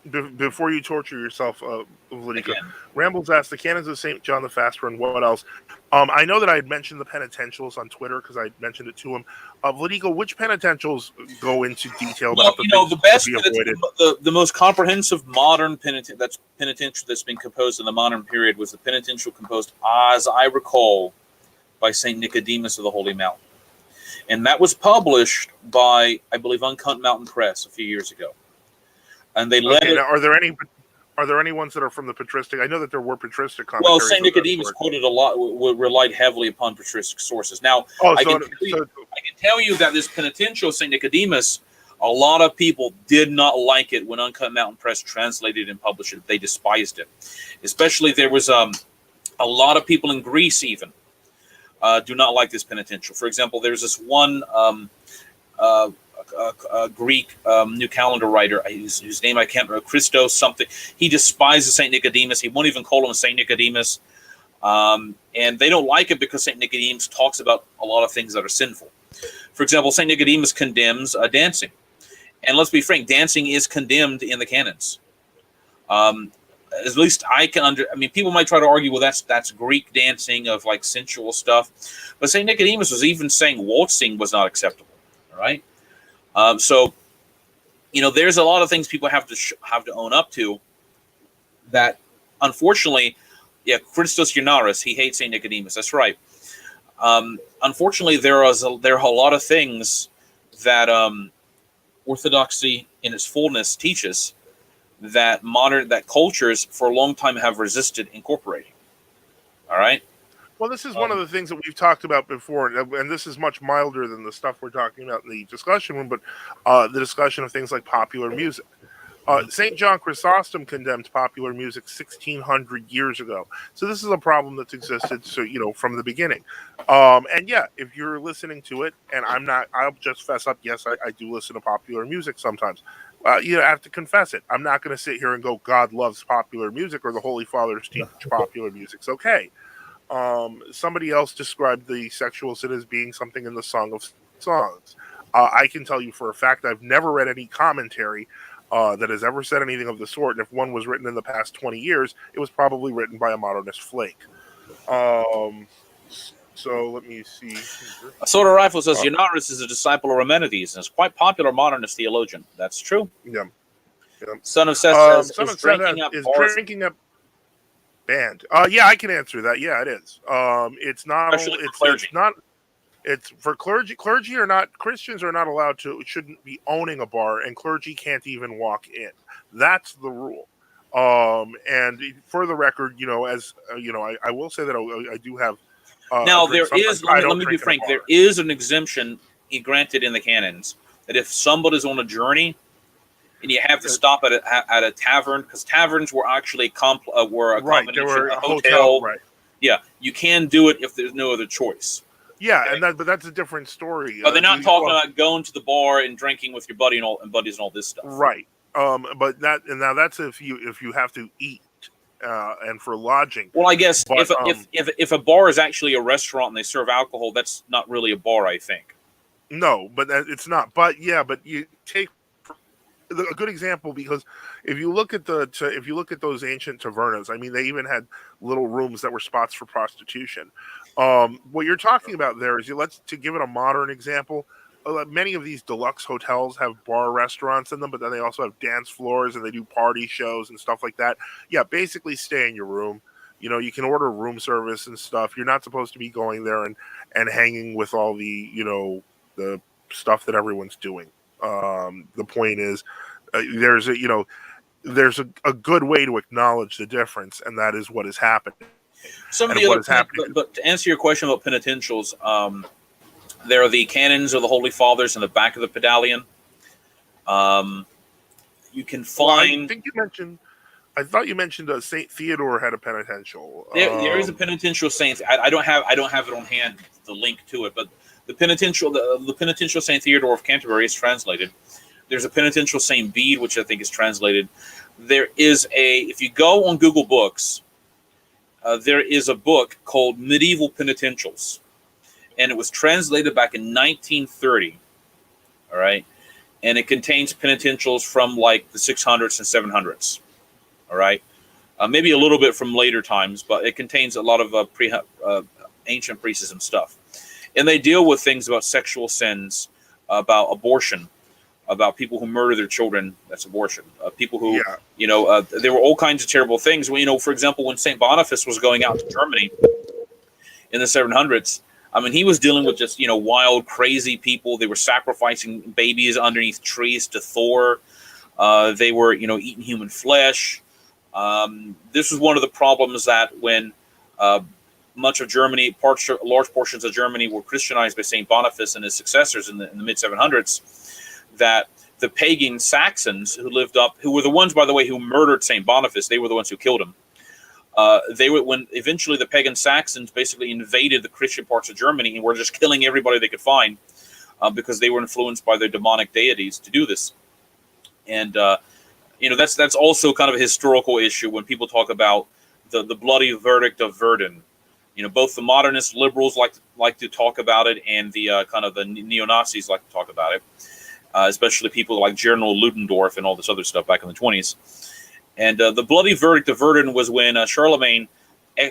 Before you torture yourself, Vladika, Rambles asked the canons of St. John the Faster and what else? I know that I had mentioned the penitentials on Twitter because I mentioned it to him. Vladika, which penitentials go into detail about the best, the most comprehensive modern penitential that's been composed in the modern period was the penitential composed, as I recall, by St. Nicodemus of the Holy Mountain. And that was published by, I believe, Uncreated Mountain Press a few years ago. And they let it. Now, are there any ones that are from the patristic? I know that there were patristic commentaries. Well, St. Nicodemus quoted a lot, relied heavily upon patristic sources. Now, I can tell you that this penitential, St. Nicodemus, a lot of people did not like it when Uncreated Mountain Press translated and published it. They despised it. Especially there was a lot of people in Greece even do not like this penitential. For example, there's this one Greek New Calendar writer, whose name I can't remember, Christos something. He despises St. Nicodemus. He won't even call him St. Nicodemus. And they don't like it because St. Nicodemus talks about a lot of things that are sinful. For example, St. Nicodemus condemns dancing. And let's be frank, dancing is condemned in the canons. At least I can I mean, people might try to argue, well, that's Greek dancing of like sensual stuff. But St. Nicodemus was even saying waltzing was not acceptable. All right. So, there's a lot of things people have to own up to that, unfortunately, Christos Ionaris, he hates St. Nicodemus. That's right. Unfortunately, there are a lot of things that orthodoxy in its fullness teaches that cultures for a long time have resisted incorporating. All right. Well, this is one of the things that we've talked about before, and this is much milder than the stuff we're talking about in the discussion room, but the discussion of things like popular music. St. John Chrysostom condemned popular music 1,600 years ago. So this is a problem that's existed, from the beginning. And yeah, if you're listening to it, and I'll just fess up, yes, I do listen to popular music sometimes. You have to confess it. I'm not going to sit here and go, God loves popular music or the Holy Fathers teach popular music's okay. Somebody else described the sexual sin as being something in the Song of Songs. I can tell you for a fact I've never read any commentary that has ever said anything of the sort, and if one was written in the past 20 years, it was probably written by a modernist flake. So let me see. Soda Rifle says Ionaris is a disciple of Remenides and is quite popular modernist theologian. That's true. Yeah. Son of Seth says is drinking up banned. Yeah, I can answer that. Yeah, it is. It's not. It's for clergy. Clergy are not. Christians are not allowed to. Shouldn't be owning a bar, and clergy can't even walk in. That's the rule. And for the record, I will say that I do have. Now there is. Let me be frank. There is an exemption granted in the canons that if somebody's on a journey and you have to stop at a tavern, because taverns were actually a combination, a hotel. Right. Yeah, you can do it if there's no other choice. Yeah, okay? But that's a different story. But they're not talking about going to the bar and drinking with your buddies and all this stuff. Right. But that's if you have to eat and for lodging. Well, I guess if a bar is actually a restaurant and they serve alcohol, that's not really a bar, I think. No, but it's not. But yeah, but you take a good example, because if you look at those ancient tavernas, I mean, they even had little rooms that were spots for prostitution. What you're talking about there is, to give it a modern example, many of these deluxe hotels have bar restaurants in them, but then they also have dance floors and they do party shows and stuff like that. Yeah, basically stay in your room. You can order room service and stuff. You're not supposed to be going there and hanging with all the, the stuff that everyone's doing. The point is, there's a good way to acknowledge the difference, and that is what is happening. But to answer your question about penitentials, there are the canons of the Holy Fathers in the back of the pedalion. You can Well, I find think you mentioned. I thought you mentioned Saint Theodore had a penitential. there is a penitential saint. I don't have it on hand, the link to it, but the penitential Saint Theodore of Canterbury is translated. There's a penitential Saint Bede, which I think is translated. There is if you go on Google Books, there is a book called Medieval Penitentials, and it was translated back in 1930. All right, and it contains penitentials from like the 600s and 700s. All right, maybe a little bit from later times, but it contains a lot of ancient precism stuff, and they deal with things about sexual sins, about abortion, about people who murder their children. That's abortion. People who, there were all kinds of terrible things. For example, when Saint Boniface was going out to Germany in the 700s, I mean, he was dealing with just wild, crazy people. They were sacrificing babies underneath trees to Thor. They were eating human flesh. This was one of the problems that when much of Germany, large portions of Germany were Christianized by Saint Boniface and his successors in the mid 700s. That the pagan Saxons who were the ones, by the way, who murdered Saint Boniface, they were the ones who killed him. When eventually the pagan Saxons basically invaded the Christian parts of Germany and were just killing everybody they could find because they were influenced by their demonic deities to do this. And that's also kind of a historical issue when people talk about the bloody verdict of Verdun. Both the modernist liberals like to talk about it, and the kind of the neo-Nazis like to talk about it. Especially people like General Ludendorff and all this other stuff back in the 20s. And the bloody verdict of Verdun was when Charlemagne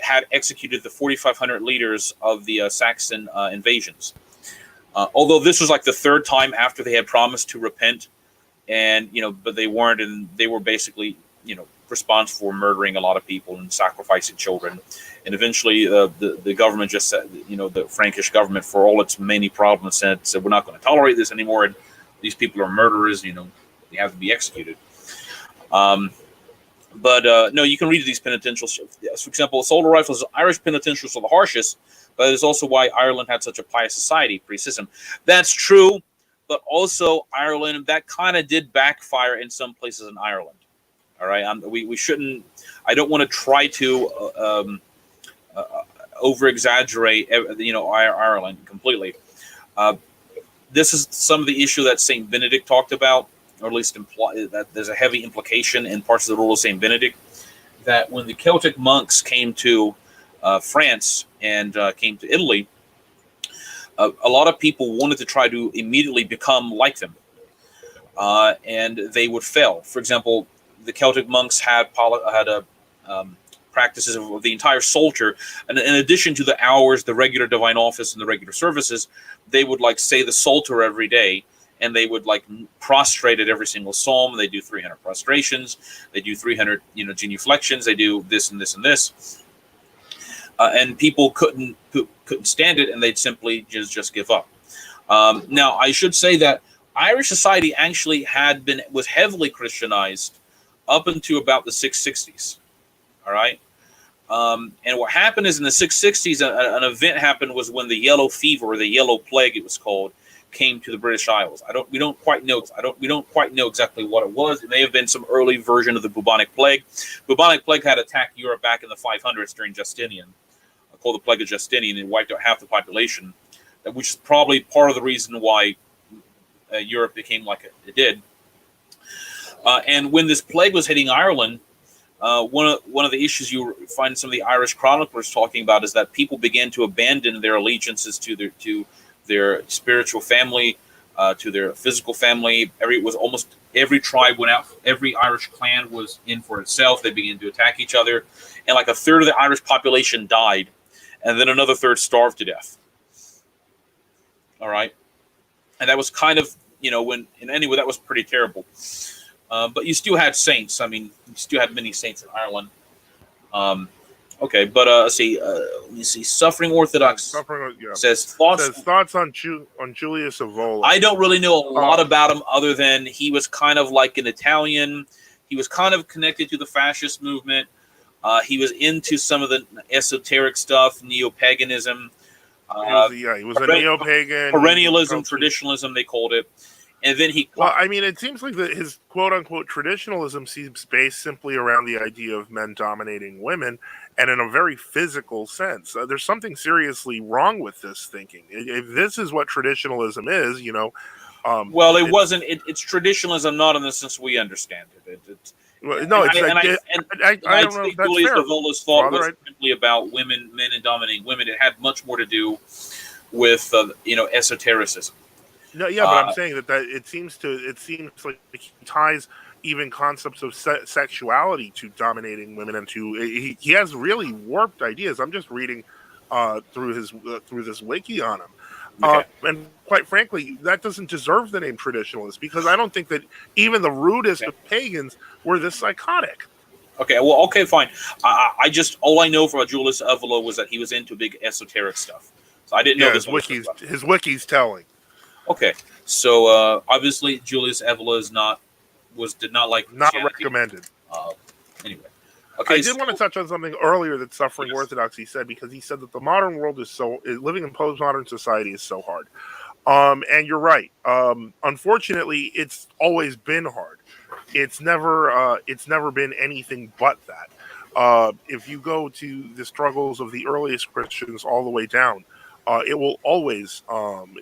had executed the 4,500 leaders of the Saxon invasions. Although this was like the third time after they had promised to repent, and but they weren't, and they were basically responsible for murdering a lot of people and sacrificing children. And eventually, the government just said, the Frankish government, for all its many problems, said we're not going to tolerate this anymore. And these people are murderers. They have to be executed. But no, you can read these penitentials. For example, assault rifles, Irish penitentials are the harshest, but it's also why Ireland had such a pious society pre-system. That's true, but also Ireland, that kind of did backfire in some places in Ireland. All right, we shouldn't. I don't want to try to over exaggerate, Ireland completely. This is some of the issue that Saint Benedict talked about, or at least that there's a heavy implication in parts of the rule of Saint Benedict, that when the Celtic monks came to France and came to Italy, a lot of people wanted to try to immediately become like them, and they would fail. For example, the Celtic monks had practices of the entire Psalter, and in addition to the hours, the regular divine office, and the regular services, they would say the Psalter every day, and they would prostrate at every single psalm. They do 300 prostrations, they do 300 genuflections, they do this and this and this, and people couldn't stand it, and they'd simply just give up. Now, I should say that Irish society actually was heavily Christianized up until about the 660s. All right. And what happened is in the 660s, an event happened was when the yellow fever, or the yellow plague, it was called, came to the British Isles. We don't quite know exactly what it was. It may have been some early version of the bubonic plague. Bubonic plague had attacked Europe back in the 500s during Justinian, called the Plague of Justinian, and wiped out half the population, which is probably part of the reason why Europe became like it did. And when this plague was hitting Ireland, one of the issues you find some of the Irish chroniclers talking about is that people began to abandon their allegiances to their spiritual family, to their physical family. Almost every tribe went out. Every Irish clan was in for itself. They began to attack each other, and like a third of the Irish population died, and then another third starved to death. All right, and that was kind of anyway, that was pretty terrible. But you still had saints. I mean, you still had many saints in Ireland. Okay, but let's see. Let me see. Suffering Orthodox says thoughts on Julius Evola. I don't really know a lot about him, other than he was kind of like an Italian. He was kind of connected to the fascist movement. He was into some of the esoteric stuff, neo-paganism. He was a neo-pagan. Perennialism, traditionalism, they called it. and then he. Well, I mean, it seems like that his quote-unquote traditionalism seems based simply around the idea of men dominating women, and in a very physical sense. There's something seriously wrong with this thinking. If this is what traditionalism is, Well, it wasn't. It's traditionalism, not in the sense we understand it. No, it's I don't know if that's Julius fair. Evola's thought was simply about men and dominating women. It had much more to do with esotericism. No, yeah, but I'm saying that it seems like he ties even concepts of sexuality to dominating women, and he has really warped ideas. I'm just reading through this wiki on him. Okay. And quite frankly, that doesn't deserve the name traditionalist, because I don't think that even the rudest of pagans were this psychotic. Okay, well, okay, fine. I just, all I know about Julius Evola was that he was into big esoteric stuff. So I didn't know this. His wiki's telling. Okay, so obviously Julius Evola did not like Christianity. Not recommended. Anyway. Okay, I did want to touch on something earlier that Suffering Orthodoxy said, because he said that the modern world living in postmodern society is so hard. And you're right. Unfortunately, it's always been hard. It's never been anything but that. If you go to the struggles of the earliest Christians all the way down, it will always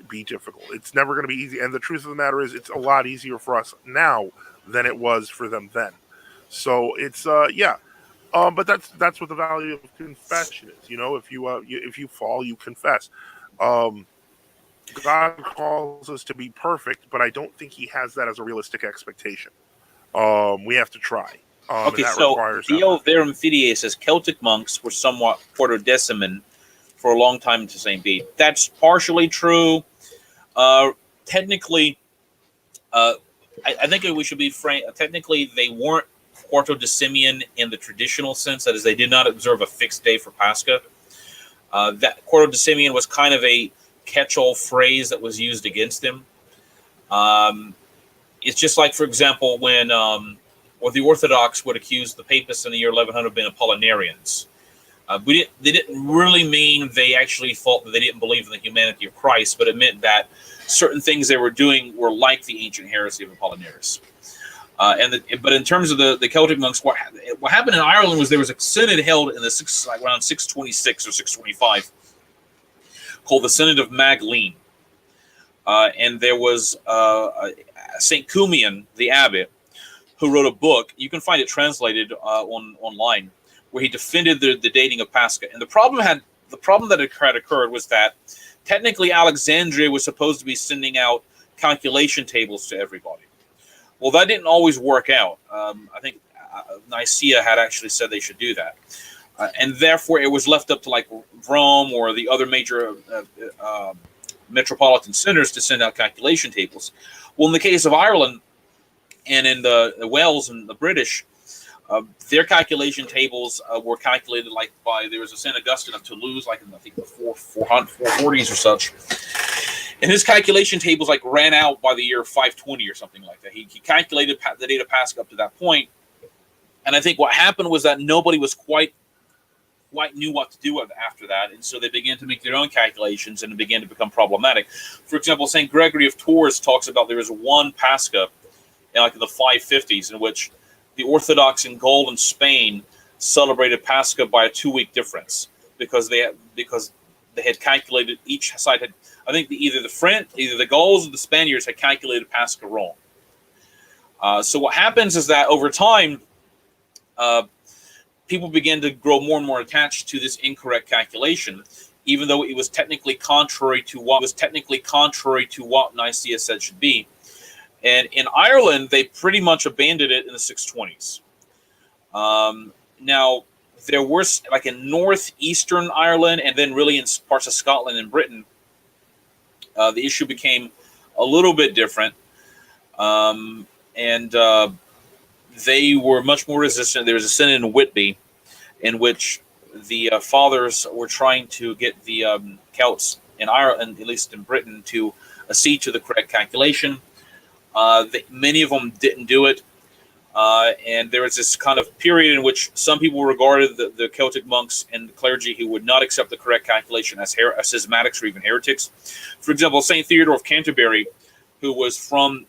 be difficult. It's never going to be easy. And the truth of the matter is, it's a lot easier for us now than it was for them then. So it's but that's what the value of confession is. If you fall, you confess. God calls us to be perfect, but I don't think He has that as a realistic expectation. We have to try. Okay, so Theo Verum says Celtic monks were somewhat quartodeciman for a long time to St. Bede. That's partially true. Technically, I think we should be frank. Technically, they weren't quartodecimian in the traditional sense, that is, they did not observe a fixed day for Pascha. That quartodecimian was kind of a catch-all phrase that was used against them. It's just like, for example, when the Orthodox would accuse the Papists in the year 1100 of being Apollinarians. They didn't really mean they actually thought that they didn't believe in the humanity of Christ, but it meant that certain things they were doing were like the ancient heresy of Apollinaris. But in terms of the Celtic monks, what happened in Ireland was there was a synod held in around 626 or 625 called the Synod of Magdalene. And there was St. Cumian, the abbot, who wrote a book. You can find it translated online, where he defended the dating of Pascha. And the problem that had occurred was that technically Alexandria was supposed to be sending out calculation tables to everybody. Well, that didn't always work out. I think Nicaea had actually said they should do that. And therefore, it was left up to like Rome or the other major metropolitan centers to send out calculation tables. Well, in the case of Ireland and in the Wales and the British, their calculation tables were calculated there was a St. Augustine of Toulouse, like in I think the 440s or such. And his calculation tables ran out by the year 520 or something like that. He calculated the date of Pascha up to that point. And I think what happened was that nobody was quite knew what to do after that. And so they began to make their own calculations, and it began to become problematic. For example, St. Gregory of Tours talks about there was one Pascha in the 550s in which the Orthodox in Gaul and Spain celebrated Pascha by a 2-week difference because they had calculated, each side had, I think either the Gauls or the Spaniards had calculated Pascha wrong. So what happens is that over time, people began to grow more and more attached to this incorrect calculation, even though it was technically contrary to what Nicaea said should be. And in Ireland, they pretty much abandoned it in the 620s. Now, there were, in northeastern Ireland, and then really in parts of Scotland and Britain, the issue became a little bit different. And they were much more resistant. There was a synod in Whitby in which the fathers were trying to get the Celts in Ireland, at least in Britain, to accede to the correct calculation. Many of them didn't do it. And there was this kind of period in which some people regarded the Celtic monks and the clergy who would not accept the correct calculation as schismatics or even heretics. For example, St. Theodore of Canterbury, who was from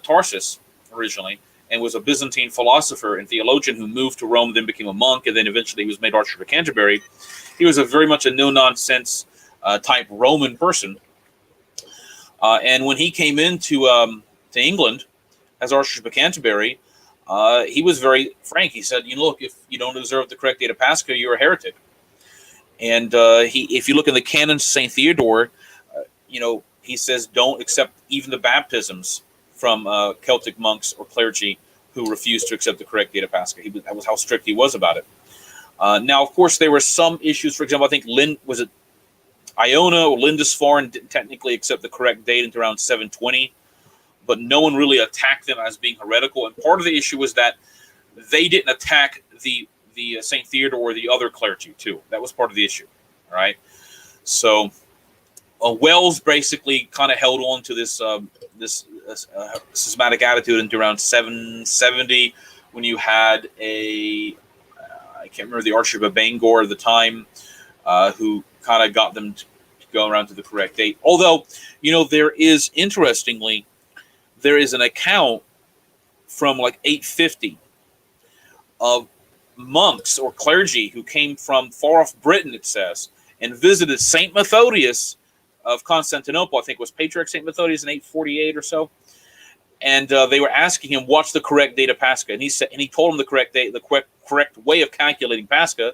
Tarsus originally, and was a Byzantine philosopher and theologian who moved to Rome, then became a monk, and then eventually he was made Archbishop of Canterbury. He was a very much a no-nonsense type Roman person. And when he came into to England as Archbishop of Canterbury, he was very frank. He said, look, if you don't observe the correct date of Pascha, you're a heretic. And if you look in the canons of St. Theodore, he says don't accept even the baptisms from Celtic monks or clergy who refused to accept the correct date of Pascha. That was how strict he was about it. Now, of course, there were some issues. For example, I think Iona or Lindisfarne didn't technically accept the correct date until around 720, but no one really attacked them as being heretical. And part of the issue was that they didn't attack the St. Theodore or the other clergy too. That was part of the issue. All right. So Wells basically kind of held on to this schismatic attitude until around 770, when you had I can't remember the Archbishop of Bangor at the time, who kind of got them to go around to the correct date. Although, there is an account from like 850 of monks or clergy who came from far off Britain, it says, and visited St. Methodius of Constantinople. I think it was Patriarch St. Methodius in 848 or so. And they were asking him, what's the correct date of Pascha? And he told them the correct date, the correct way of calculating Pascha.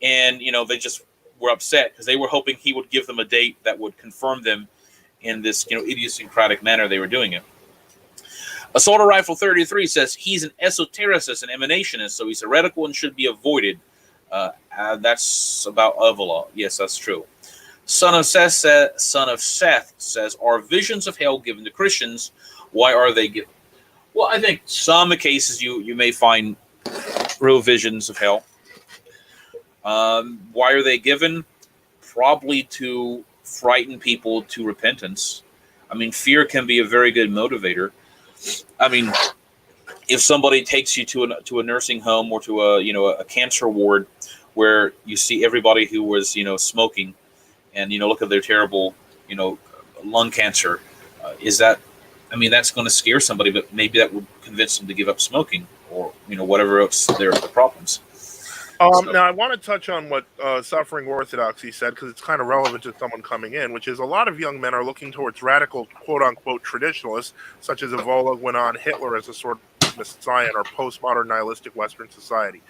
And, they just were upset because they were hoping he would give them a date that would confirm them in this, idiosyncratic manner they were doing it. Assault Rifle 33 says he's an esotericist and emanationist, so he's heretical and should be avoided. That's about Avila. Yes, that's true. Son of Seth says, are visions of hell given to Christians? Why are they given? Well, I think some cases you may find real visions of hell. Why are they given? Probably to frighten people to repentance. I mean, fear can be a very good motivator. I mean, if somebody takes you to a nursing home or to a cancer ward where you see everybody who was smoking, and look at their terrible lung cancer, that's going to scare somebody, but maybe that would convince them to give up smoking or whatever else their problems. Now, I want to touch on what Suffering Orthodoxy said, because it's kind of relevant to someone coming in, which is a lot of young men are looking towards radical, quote-unquote, traditionalists, such as Evola went on Hitler as a sort of messiah in our postmodern nihilistic Western society.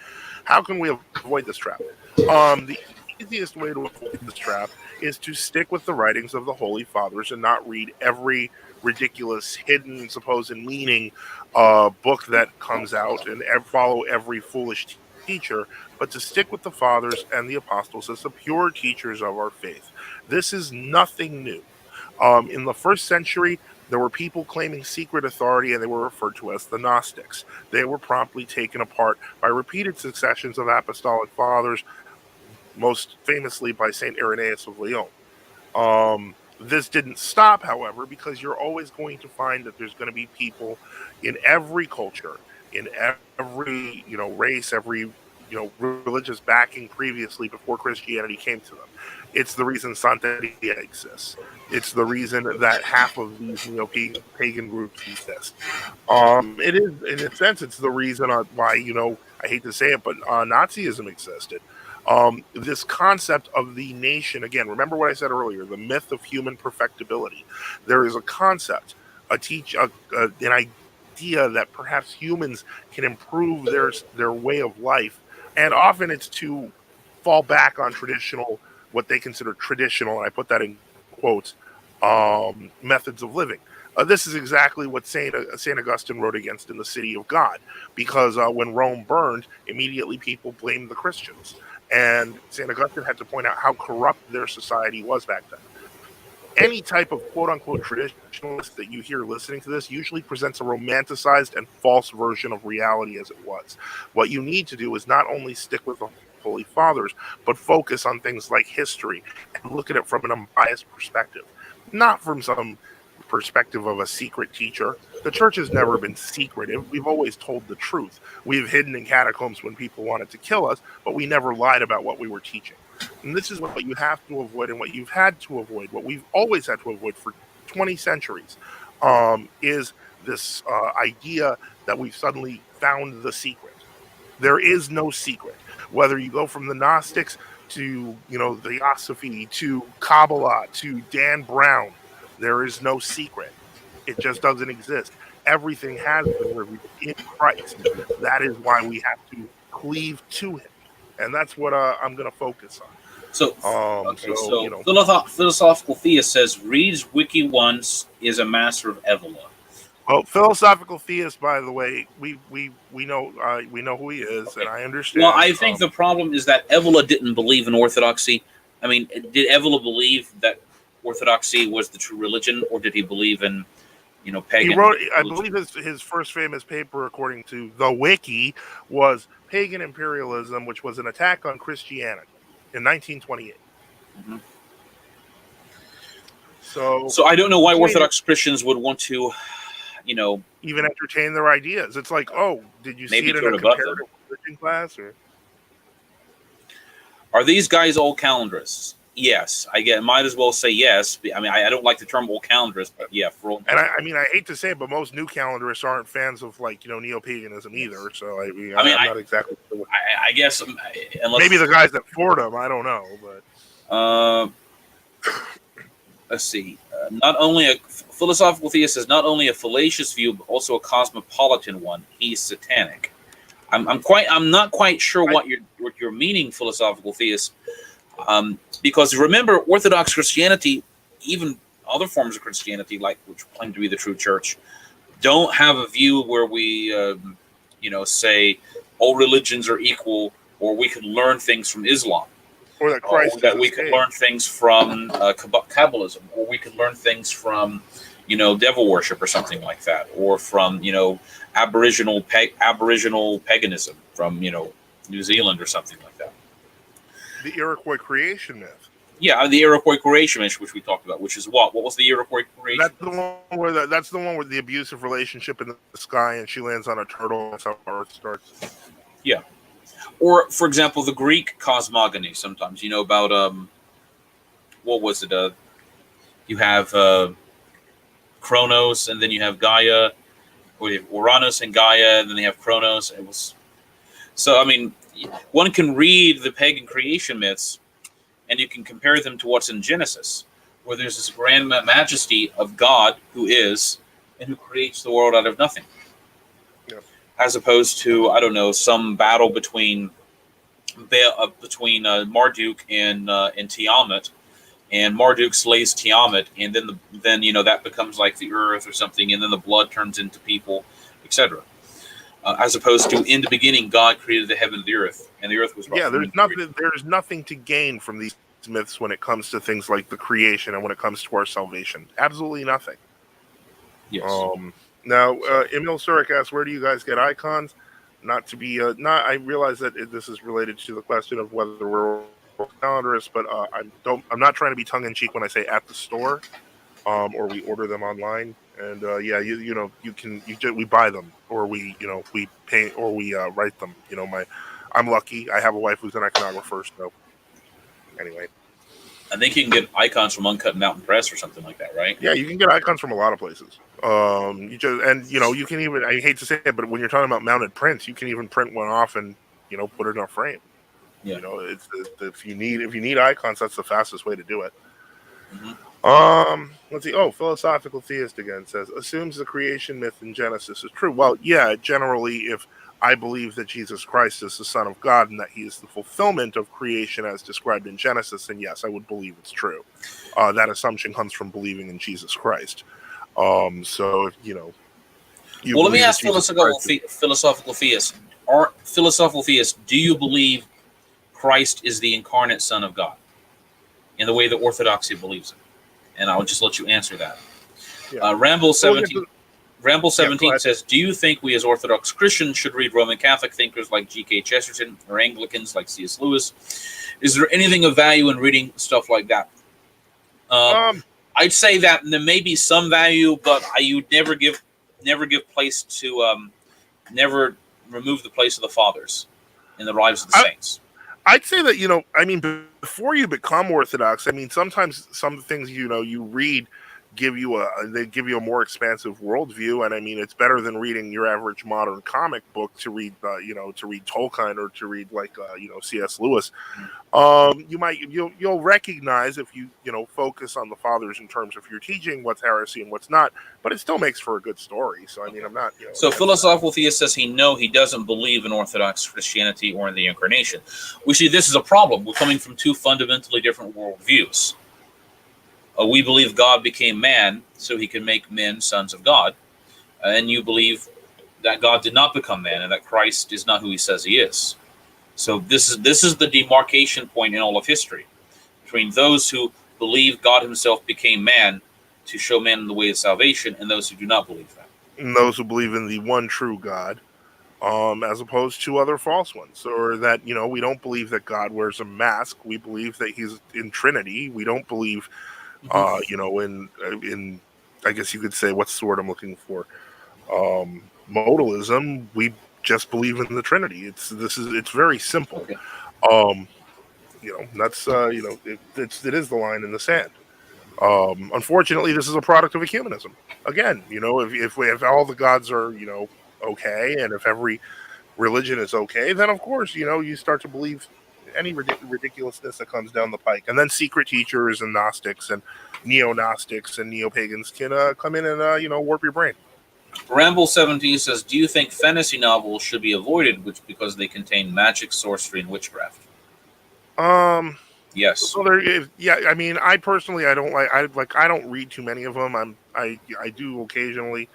How can we avoid this trap? The easiest way to avoid this trap is to stick with the writings of the Holy Fathers and not read every ridiculous, hidden, supposed meaning book that comes out and follow every foolish teacher, but to stick with the fathers and the apostles as the pure teachers of our faith. This is nothing new. In the first century, there were people claiming secret authority, and they were referred to as the Gnostics. They were promptly taken apart by repeated successions of apostolic fathers, most famously by St. Irenaeus of Lyon. This didn't stop, however, because you're always going to find that there's going to be people in every culture, in every race, every religious backing previously before Christianity came to them. It's the reason Santeria exists. It's the reason that half of these pagan groups exist. It is, in a sense, it's the reason why I hate to say it, but Nazism existed. This concept of the nation, again, remember what I said earlier, the myth of human perfectibility. There is a concept, an idea that perhaps humans can improve their way of life, and often it's to fall back on traditional, what they consider traditional, and I put that in quotes, methods of living. This is exactly what Saint Augustine wrote against in the City of God, because when Rome burned, immediately people blamed the Christians. And St. Augustine had to point out how corrupt their society was back then. Any type of quote-unquote traditionalist that you hear listening to this usually presents a romanticized and false version of reality as it was. What you need to do is not only stick with the Holy Fathers, but focus on things like history and look at it from an unbiased perspective. Not from some perspective of a secret teacher. The church has never been secretive. We've always told the truth. We've hidden in catacombs when people wanted to kill us, but we never lied about what we were teaching. And this is what you have to avoid, and what you've had to avoid, what we've always had to avoid for 20 centuries. is this idea that we've suddenly found the secret. There is no secret. Whether you go from the Gnostics to, Theosophy, to Kabbalah, to Dan Brown, there is no secret. It just doesn't exist. Everything has been revealed in Christ. That is why we have to cleave to him. And that's what I'm going to focus on. So philosophical theist says, reads Wiki once is a master of Evola. Well, philosophical theist, by the way, we know who he is, okay. And I understand. Well, I think the problem is that Evola didn't believe in orthodoxy. I mean, did Evola believe that orthodoxy was the true religion, or did he believe in, pagan? He wrote. Religion? I believe his first famous paper, according to the Wiki, was "Pagan Imperialism," which was an attack on Christianity in 1928. Mm-hmm. So I don't know why Orthodox Christians would want to, even entertain their ideas. It's like, oh, did you see it in a comparative religion class? Or are these guys all calendarists? Yes, might as well say yes. I mean, I don't like the term all calendarists, but yeah, for all. And I mean, I hate to say it, but most new calendarists aren't fans of neo-paganism either. So I'm not exactly sure. I guess unless maybe the guys at Fordham, I don't know, but let's see. Not only a philosophical theist is not only a fallacious view, but also a cosmopolitan one. He's satanic. I'm not quite sure what you're meaning, philosophical theist. Because remember, Orthodox Christianity, even other forms of Christianity, which claim to be the true church, don't have a view where we, say all religions are equal, or we can learn things from Islam, or that Christ, or that we can learn things from Kabbalism, or we can learn things from, devil worship or something like that, or from Aboriginal paganism from New Zealand or something like that. The Iroquois creation myth. Yeah, the Iroquois creation myth, which we talked about, which is what? What was the Iroquois creation? That's the one with the abusive relationship in the sky, and she lands on a turtle. That's how Earth starts. Yeah. Or, for example, the Greek cosmogony. Sometimes about what was it? You have Kronos, and then you have Gaia, or you have Uranus and Gaia, and then they have Kronos. It was so. I mean, one can read the pagan creation myths, and you can compare them to what's in Genesis, where there's this grand majesty of God who is and who creates the world out of nothing. Yeah. As opposed to, I don't know, some battle between Marduk and Tiamat, and Marduk slays Tiamat, and then that becomes like the earth or something, and then the blood turns into people, etc. As opposed to, in the beginning, God created the heaven and the earth was. Yeah, there's nothing to gain from these myths when it comes to things like the creation and when it comes to our salvation. Absolutely nothing. Yes. Now, Emil Surik asks, where do you guys get icons? Not to be I realize that this is related to the question of whether we're calendarists, but I'm not trying to be tongue in cheek when I say at the store, or we order them online. And we buy them, or we paint, or we write them. I'm lucky. I have a wife who's an iconographer. So anyway, I think you can get icons from Uncut Mountain Press or something like that, right? Yeah, you can get icons from a lot of places. You can even, I hate to say it, but when you're talking about mounted prints, you can even print one off and put it in a frame. Yeah. If you need icons, that's the fastest way to do it. Mm-hmm. Let's see. Oh, philosophical theist again says, assumes the creation myth in Genesis is true. Well, yeah, generally, if I believe that Jesus Christ is the Son of God and that he is the fulfillment of creation as described in Genesis, then yes, I would believe it's true. That assumption comes from believing in Jesus Christ. Let me ask philosophical theists. Philosophical theists, do you believe Christ is the incarnate Son of God in the way that Orthodoxy believes it? And I'll just let you answer that. Yeah. Ramble 17 says, do you think we as Orthodox Christians should read Roman Catholic thinkers like G.K. Chesterton or Anglicans like C.S. Lewis? Is there anything of value in reading stuff like that? I'd say that there may be some value, but you'd never give place to, never remove the place of the fathers in the lives of the saints. I'd say that, before you become Orthodox, sometimes some things, you read give you a more expansive worldview. And I mean, it's better than reading your average modern comic book to read to read Tolkien or to read like C.S. Lewis. You'll recognize if you focus on the fathers in terms of your teaching what's heresy and what's not, but it still makes for a good story. So I mean, I'm not So philosophical theist says he doesn't believe in Orthodox Christianity or in the incarnation. We see this is a problem. We're coming from two fundamentally different worldviews. We believe God became man so he can make men sons of God, and you believe that God did not become man and that Christ is not who he says he is. So this is the demarcation point in all of history between those who believe God himself became man to show men the way of salvation and those who do not believe that. And those who believe in the one true God, as opposed to other false ones, or that we don't believe that God wears a mask. We believe that he's in Trinity. We don't believe, in I guess you could say, what's the word I'm looking for? Modalism. We just believe in the Trinity. It's very simple. Okay. That's it is the line in the sand. Unfortunately, this is a product of ecumenism. Again, if all the gods are okay, and if every religion is okay, then of course you start to believe any ridiculousness that comes down the pike, and then secret teachers and Gnostics and neo-Gnostics and neo-pagans can come in and warp your brain. Ramble 17 says, do you think fantasy novels should be avoided because they contain magic, sorcery, and witchcraft? Yes. So I mean, I personally, I don't read too many of them. I do occasionally.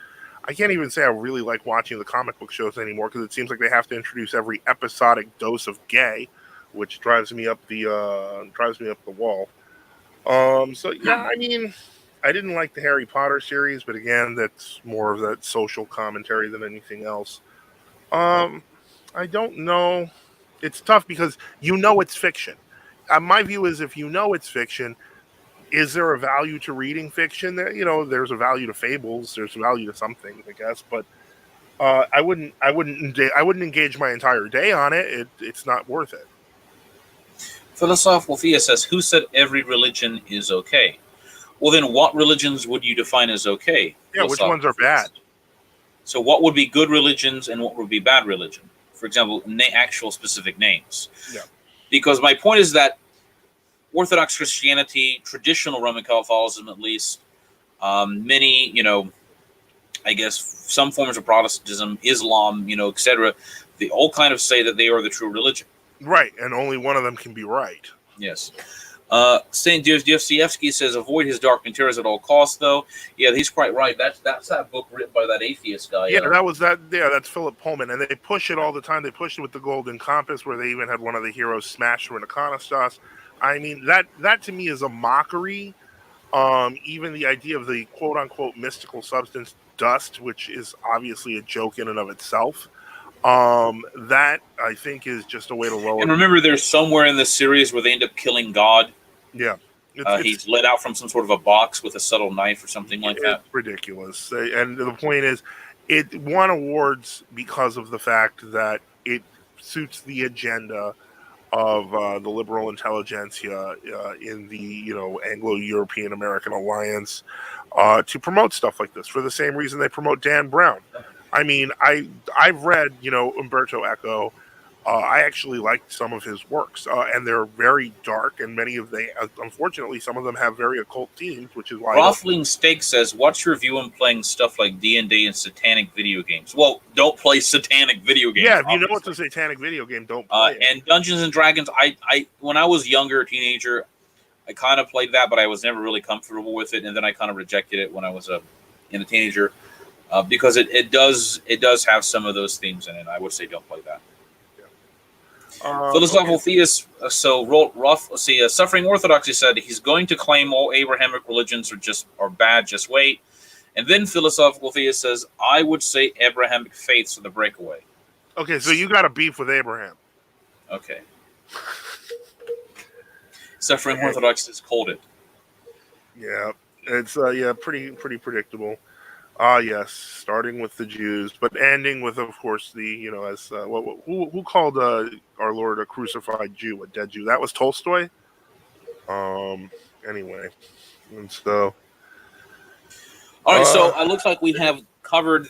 I can't even say I really like watching the comic book shows anymore because it seems like they have to introduce every episodic dose of gay, which drives me up the wall. So yeah, I mean, I didn't like the Harry Potter series, but again, that's more of that social commentary than anything else. I don't know. It's tough because it's fiction. My view is if it's fiction, is there a value to reading fiction? There's a value to fables. There's a value to some things, I guess. But I wouldn't engage my entire day on it. It's not worth it. Philosophical theist says, who said every religion is okay? Well, then what religions would you define as okay? Yeah, which ones are bad? So what would be good religions and what would be bad religion? For example, actual specific names. Yeah. Because my point is that Orthodox Christianity, traditional Roman Catholicism at least, many, I guess some forms of Protestantism, Islam, etc., they all kind of say that they are the true religion. Right, and only one of them can be right. Yes. St. Dostoevsky says, avoid his dark materials at all costs, though. Yeah, he's quite right. That's that book written by that atheist guy. Yeah, that's Philip Pullman, and they push it all the time. They pushed it with the Golden Compass, where they even had one of the heroes smashed through an iconostas. I mean, that to me is a mockery. Even the idea of the quote-unquote mystical substance dust, which is obviously a joke in and of itself. That I think is just a way to lower. And remember, there's somewhere in this series where they end up killing God. Yeah, he's let out from some sort of a box with a subtle knife or something like that. It's ridiculous. And the point is, it won awards because of the fact that it suits the agenda of the liberal intelligentsia in the Anglo-European American alliance to promote stuff like this for the same reason they promote Dan Brown. I mean, I've read Umberto Eco. I actually liked some of his works, and they're very dark, and unfortunately, some of them have very occult themes, which is why. Raffling Steak says, "What's your view on playing stuff like D&D and satanic video games?" Well, don't play satanic video games. Yeah, if you know it's a satanic video game, don't play it. And Dungeons and Dragons, I when I was younger, teenager, I kind of played that, but I was never really comfortable with it, and then I kind of rejected it when I was a teenager. Because it does have some of those themes in it. I would say don't play that. Philosophical theist, Suffering Orthodoxy said he's going to claim all Abrahamic religions are bad, just wait. And then Philosophical theist says, I would say Abrahamic faiths are the breakaway. Okay, so you got a beef with Abraham. Okay. Suffering Orthodox is called it. Yeah, it's pretty predictable. Yes, starting with the Jews, but ending with, of course, the who called our Lord a crucified Jew, a dead Jew? That was Tolstoy. Anyway, and so All right, so it looks like we have covered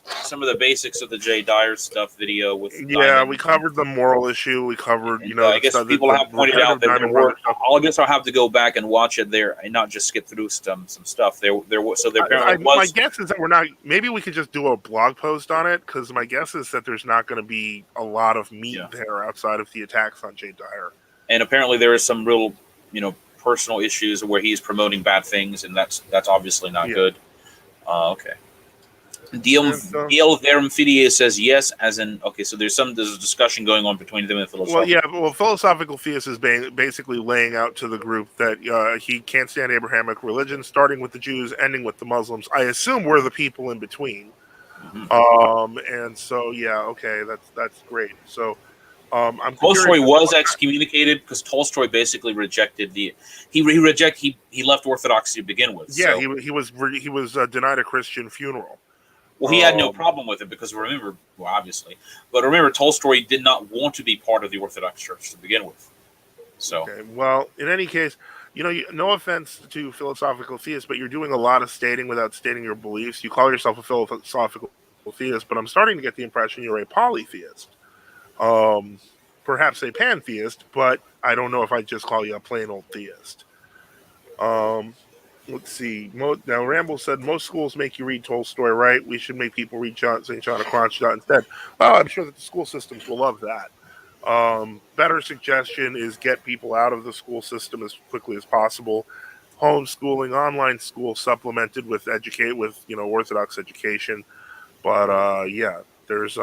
some of the basics of the Jay Dyer stuff video with Diamond. We covered the moral issue. We covered, And, the I guess stuff, people have pointed out that there were. I guess I'll have to go back and watch it there and not just skip through some stuff. There apparently was. My guess is that we're not. Maybe we could just do a blog post on it, because my guess is that there's not going to be a lot of meat there outside of the attacks on Jay Dyer. And apparently there is some real, personal issues where he's promoting bad things, and that's obviously not good. Okay. DL Verum says yes, as in okay. So there's a discussion going on between them and philosophical. Well, philosophical theist is basically laying out to the group that he can't stand Abrahamic religion, starting with the Jews, ending with the Muslims. I assume we're the people in between. Mm-hmm. And so okay, that's great. So Tolstoy was excommunicated because Tolstoy basically rejected he left Orthodoxy to begin with. Yeah, so. he was denied a Christian funeral. Well, he had no problem with it because remember, Tolstoy did not want to be part of the Orthodox Church to begin with. So, okay. Well, in any case, no offense to philosophical theists, but you're doing a lot of stating without stating your beliefs. You call yourself a philosophical theist, but I'm starting to get the impression you're a polytheist. Perhaps a pantheist, but I don't know if I'd just call you a plain old theist. Let's see. Now, Ramble said most schools make you read Tolstoy, right? We should make people read St. John of Kronstadt instead. Well, I'm sure that the school systems will love that. Better suggestion is get people out of the school system as quickly as possible. Homeschooling, online school supplemented with Orthodox education. But there's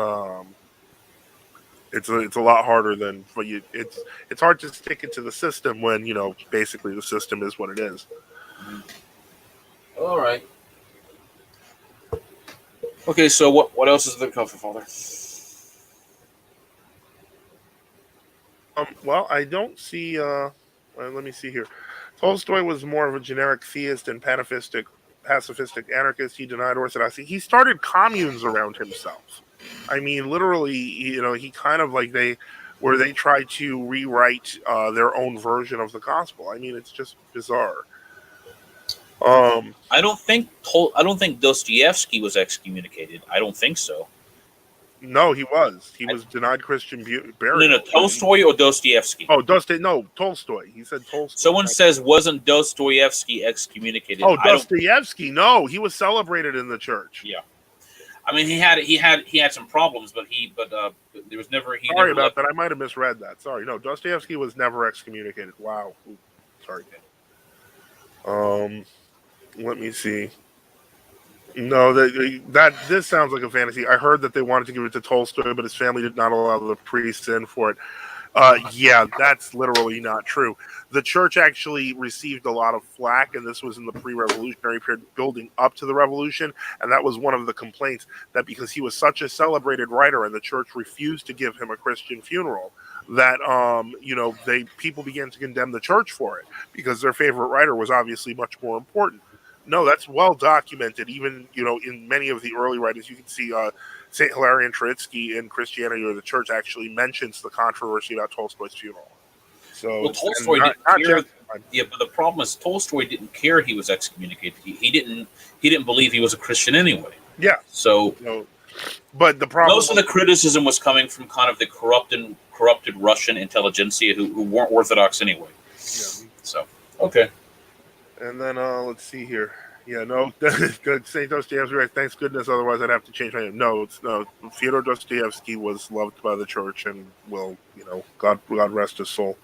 it's a lot harder than it's hard to stick it to the system when basically the system is what it is. All right. Okay, so what else is there for Father? Well, I don't see. Let me see here. Tolstoy was more of a generic theist and pacifistic anarchist. He denied orthodoxy. He started communes around himself. I mean, literally, he kind of they try to rewrite their own version of the gospel. I mean, it's just bizarre. I don't think Dostoevsky was excommunicated. I don't think so. No, he was. He was denied Christian burial. No, Tolstoy or Dostoevsky? Oh, Tolstoy. He said Tolstoy. Someone says, wasn't Dostoevsky excommunicated? Oh, Dostoevsky. No, he was celebrated in the church. Yeah. I mean, he had some problems, but there was never. Sorry about that. I might have misread that. Sorry. No, Dostoevsky was never excommunicated. Wow. Ooh, sorry. Let me see. No, this sounds like a fantasy. I heard that they wanted to give it to Tolstoy, but his family did not allow the priests in for it. That's literally not true. The church actually received a lot of flack, and this was in the pre-revolutionary period building up to the revolution, and that was one of the complaints, that because he was such a celebrated writer and the church refused to give him a Christian funeral, that people began to condemn the church for it because their favorite writer was obviously much more important. No, that's well documented. Even in many of the early writings, you can see Saint Hilarion Tritsky in Christianity or the Church actually mentions the controversy about Tolstoy's funeral. So Tolstoy didn't care. Yeah, but the problem is Tolstoy didn't care he was excommunicated. He didn't believe he was a Christian anyway. Yeah. So, but the problem, most of the criticism was coming from kind of the corrupted Russian intelligentsia who weren't Orthodox anyway. Yeah. So okay. And then let's see here. Yeah, no, St. Dostoevsky, right? Thanks goodness, otherwise I'd have to change my name. No, Fyodor Dostoevsky was loved by the church and will, God rest his soul.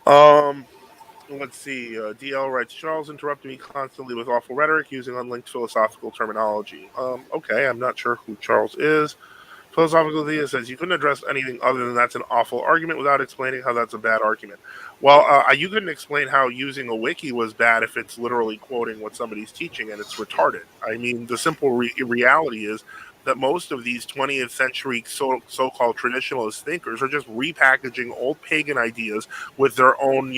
Let's see. DL writes, Charles interrupted me constantly with awful rhetoric using unlinked philosophical terminology. Okay, I'm not sure who Charles is. Philosophical theist says you couldn't address anything other than that's an awful argument without explaining how that's a bad argument. Well, you couldn't explain how using a wiki was bad if it's literally quoting what somebody's teaching and it's retarded. I mean, the simple reality is that most of these 20th century so-called traditionalist thinkers are just repackaging old pagan ideas with their own,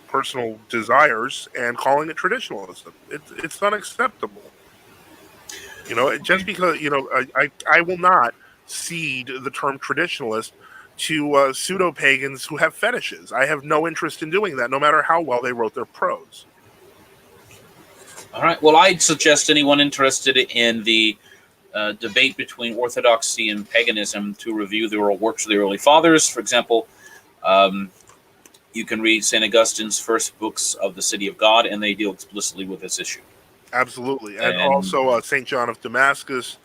personal desires and calling it traditionalism. It's unacceptable. Just because, I will not cede the term traditionalist to pseudo-pagans who have fetishes. I have no interest in doing that, no matter how well they wrote their prose. All right. Well, I'd suggest anyone interested in the debate between orthodoxy and paganism to review the oral works of the early fathers. For example, you can read St. Augustine's first books of the City of God, and they deal explicitly with this issue. Absolutely, and also St. John of Damascus,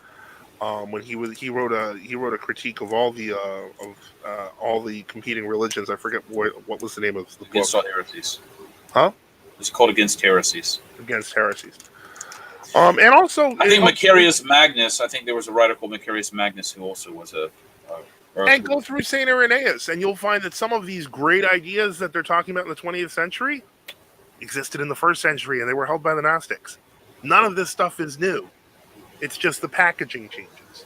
when he wrote a critique of all the competing religions. I forget what was the name of the book. Against all heresies. Huh? It's called Against Heresies. Against Heresies. And also, I think Macarius Magnus. I think there was a writer called Macarius Magnus who also was and go through St. Irenaeus, and you'll find that some of these great ideas that they're talking about in the 20th century existed in the 1st century, and they were held by the Gnostics. None of this stuff is new. It's just the packaging changes.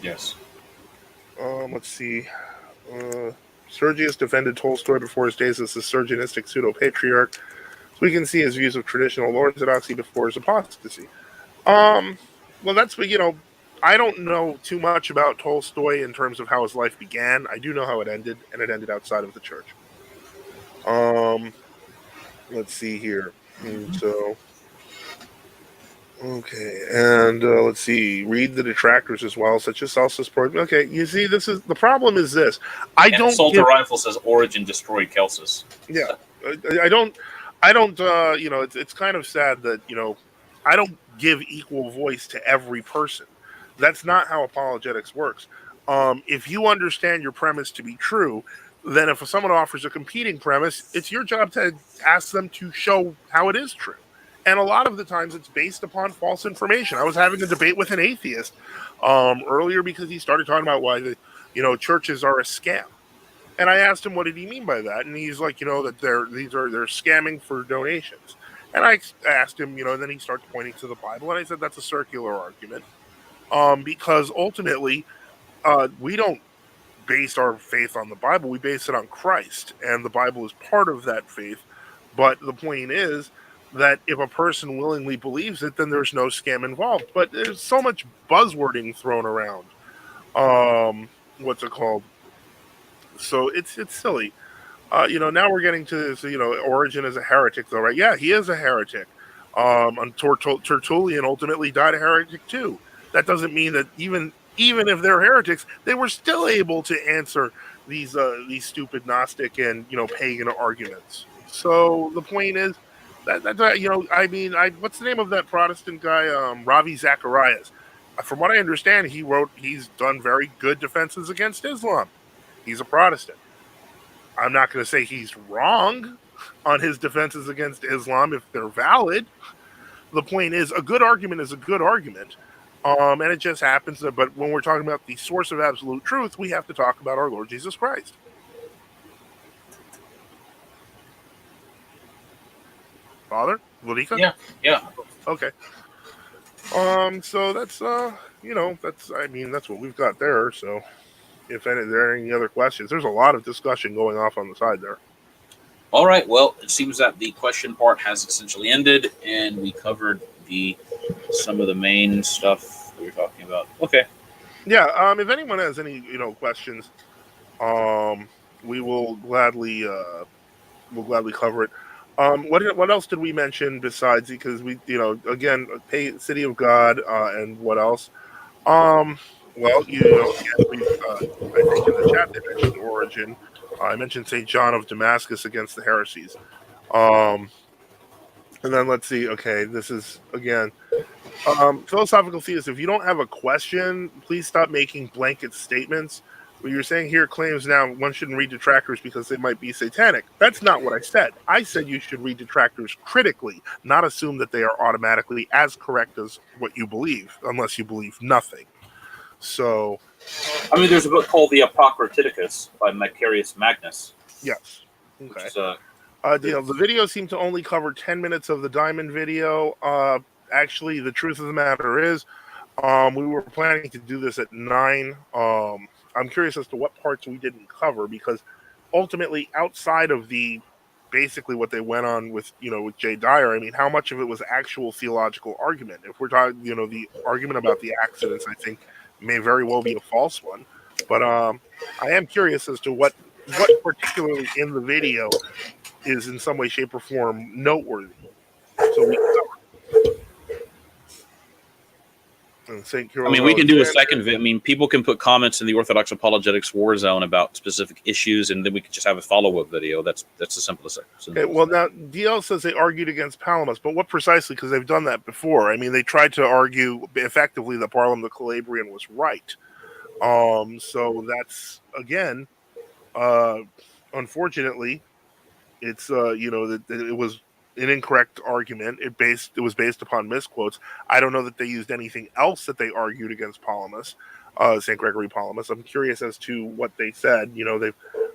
Yes. Let's see. Sergius defended Tolstoy before his days as a Sergianistic pseudo-patriarch. So we can see his views of traditional orthodoxy before his apostasy. Well, that's what, I don't know too much about Tolstoy in terms of how his life began. I do know how it ended, and it ended outside of the church. Let's see here. Let's see. Read the detractors as well, such as Celsus. Okay, you see, the problem is this. Salter Rifle says Origen destroyed Celsus. Yeah, I don't. It's kind of sad that I don't give equal voice to every person. That's not how apologetics works. If you understand your premise to be true, then if someone offers a competing premise, it's your job to ask them to show how it is true. And a lot of the times it's based upon false information. I was having a debate with an atheist earlier because he started talking about why the churches are a scam. And I asked him, what did he mean by that? And he's like, that they're scamming for donations. And I asked him, and then he starts pointing to the Bible. And I said, that's a circular argument. Because ultimately, we don't base our faith on the Bible. We base it on Christ. And the Bible is part of that faith. But the point is that if a person willingly believes it, then there's no scam involved. But there's so much buzzwording thrown around. What's it called? So it's silly. Now we're getting to this, Origen is a heretic, though, right? Yeah, he is a heretic. Tertullian ultimately died a heretic, too. That doesn't mean that even if they're heretics, they were still able to answer these stupid Gnostic and pagan arguments. So the point is that what's the name of that Protestant guy, Ravi Zacharias? From what I understand, he's done very good defenses against Islam. He's a Protestant. I'm not going to say he's wrong on his defenses against Islam if they're valid. The point is, a good argument is a good argument. And it just happens that, but when we're talking about the source of absolute truth, we have to talk about our Lord Jesus Christ. Father? Ludika? Yeah. Okay. So that's, that's what we've got there. So if there are any other questions, there's a lot of discussion going off on the side there. All right. Well, it seems that the question part has essentially ended, and we covered some of the main stuff that we're talking about. Okay. Yeah. If anyone has any, questions, we will gladly cover it. What else did we mention besides, because we, again, City of God, and what else? Well, I think in the chat they mentioned Origen. I mentioned St. John of Damascus against the heresies. And then let's see. Okay, this is, again, philosophical theists. If you don't have a question, please stop making blanket statements. What you're saying here claims now one shouldn't read detractors because they might be satanic. That's not what I said. I said you should read detractors critically, not assume that they are automatically as correct as what you believe, unless you believe nothing. So, there's a book called The Apocrypticus by Macarius Magnus. Yes. Okay. Is, the videos seem to only cover 10 minutes of the Diamond video. Actually, the truth of the matter is, we were planning to do this at 9. I'm curious as to what parts we didn't cover, because ultimately, outside of basically what they went on with, with J. Dyer, how much of it was actual theological argument? If we're talking, the argument about the accidents, I think may very well be a false one. But I am curious as to what particularly in the video is in some way, shape, or form noteworthy. So we and St. I mean, Cyril of we can do a Alexandria. second. I mean, people can put comments in the Orthodox Apologetics War Zone about specific issues, and then we could just have a follow-up video. That's the simplest. Okay, well now DL says they argued against Palamas, but what precisely? Because they've done that before. I mean, they tried to argue effectively that Parliament the Calabrian was right. So that's again, unfortunately, it's that it was an incorrect argument. It was based upon misquotes. I don't know that they used anything else that they argued against Palamas, St. Gregory Palamas. I'm curious as to what they said.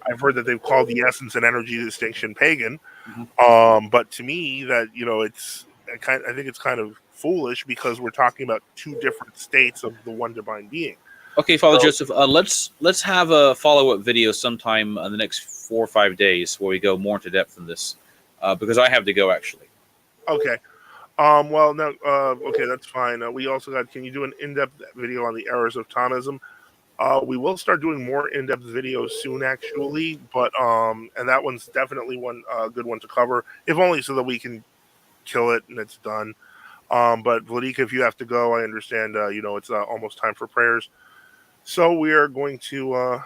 I've heard that they've called the essence and energy distinction pagan. But to me, that I think it's kind of foolish because we're talking about two different states of the one divine being. Okay, Father Joseph, let's have a follow-up video sometime in the next 4 or 5 days where we go more into depth in this, because I have to go actually. Okay. Well, no. Okay, that's fine. We also got. Can you do an in-depth video on the errors of Thomism? We will start doing more in-depth videos soon, actually. But and that one's definitely one good one to cover, if only so that we can kill it and it's done. But Vladika, if you have to go, I understand. It's almost time for prayers. So we are going to.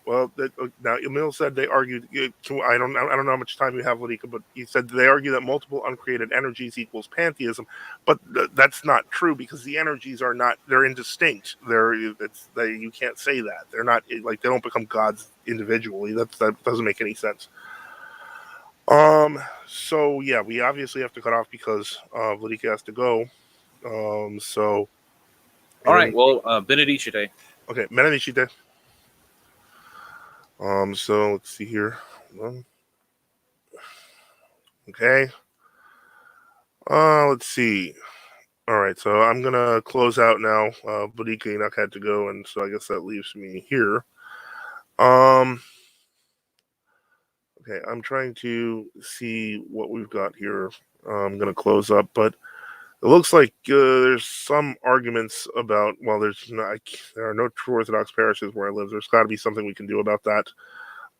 Now Emil said they argued. I don't know how much time you have, Vladika, but he said they argue that multiple uncreated energies equals pantheism, but that's not true because the energies are not. They're indistinct. You can't say that. They're not like they don't become gods individually. That doesn't make any sense. So yeah, we obviously have to cut off because Vladika has to go. So. All right. Well, Benedicite. Okay, Benedicite. So let's see here. Okay. Let's see. All right, so I'm gonna close out now. Vladika Enoch had to go, and so I guess that leaves me here. Okay, I'm trying to see what we've got here. I'm gonna close up, but it looks like there's some arguments about. Well, there are no true Orthodox parishes where I live. There's got to be something we can do about that.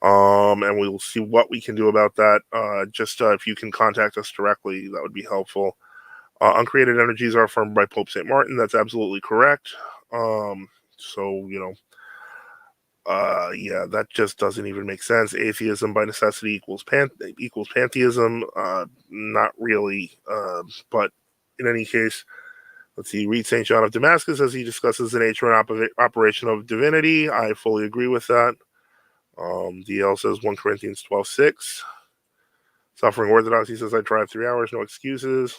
And we'll see what we can do about that. If you can contact us directly, that would be helpful. Uncreated energies are affirmed by Pope St. Martin. That's absolutely correct. That just doesn't even make sense. Atheism by necessity equals pantheism. Not really. But in any case, let's see. Read St. John of Damascus as he discusses the nature and operation of divinity. I fully agree with that. DL says 1 Corinthians 12:6. Suffering Orthodoxy says I drive 3 hours, no excuses.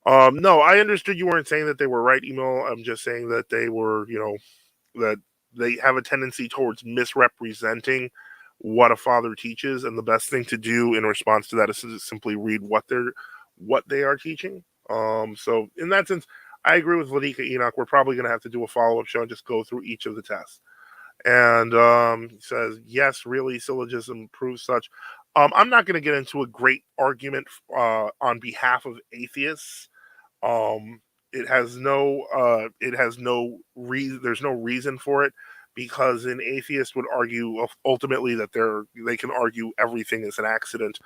No, I understood you weren't saying that they were right, Emil. I'm just saying that they were, that they have a tendency towards misrepresenting what a father teaches, and the best thing to do in response to that is to simply read what they are teaching. So in that sense, I agree with Vladika Enoch. We're probably going to have to do a follow-up show and just go through each of the tests. And he says, yes, really, syllogism proves such. I'm not going to get into a great argument on behalf of atheists. It has no reason. There's no reason for it because an atheist would argue ultimately that they can argue everything is an accident,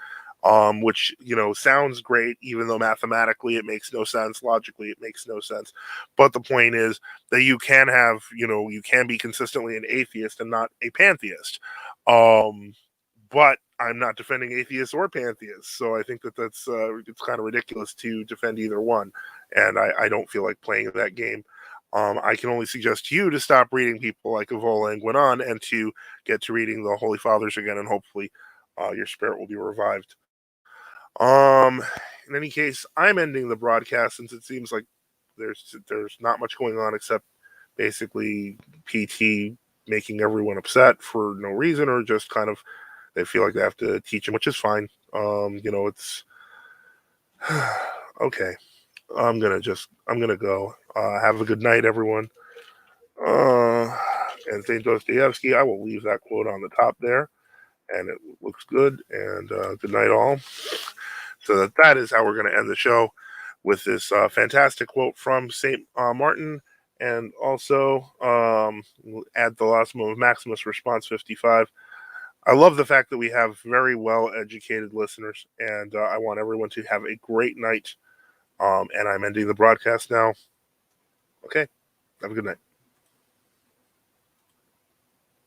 which sounds great, even though mathematically it makes no sense, logically it makes no sense. But the point is that you can be consistently an atheist and not a pantheist. But I'm not defending atheists or pantheists, so I think that's it's kind of ridiculous to defend either one, and I don't feel like playing that game. I can only suggest to you to stop reading people like Evola and Gwenon and to get to reading the Holy Fathers again, and hopefully your spirit will be revived. In any case, I'm ending the broadcast since it seems like there's not much going on except basically PT making everyone upset for no reason or just kind of they feel like they have to teach them, which is fine. It's okay. I'm gonna go. Have a good night, everyone. And St. Dostoevsky, I will leave that quote on the top there, and it looks good. And good night, all. So that is how we're going to end the show with this fantastic quote from St. Martin And also, we'll add the last moment of Maximus response 55. I love the fact that we have very well-educated listeners, and I want everyone to have a great night. And I'm ending the broadcast now. Okay, have a good night.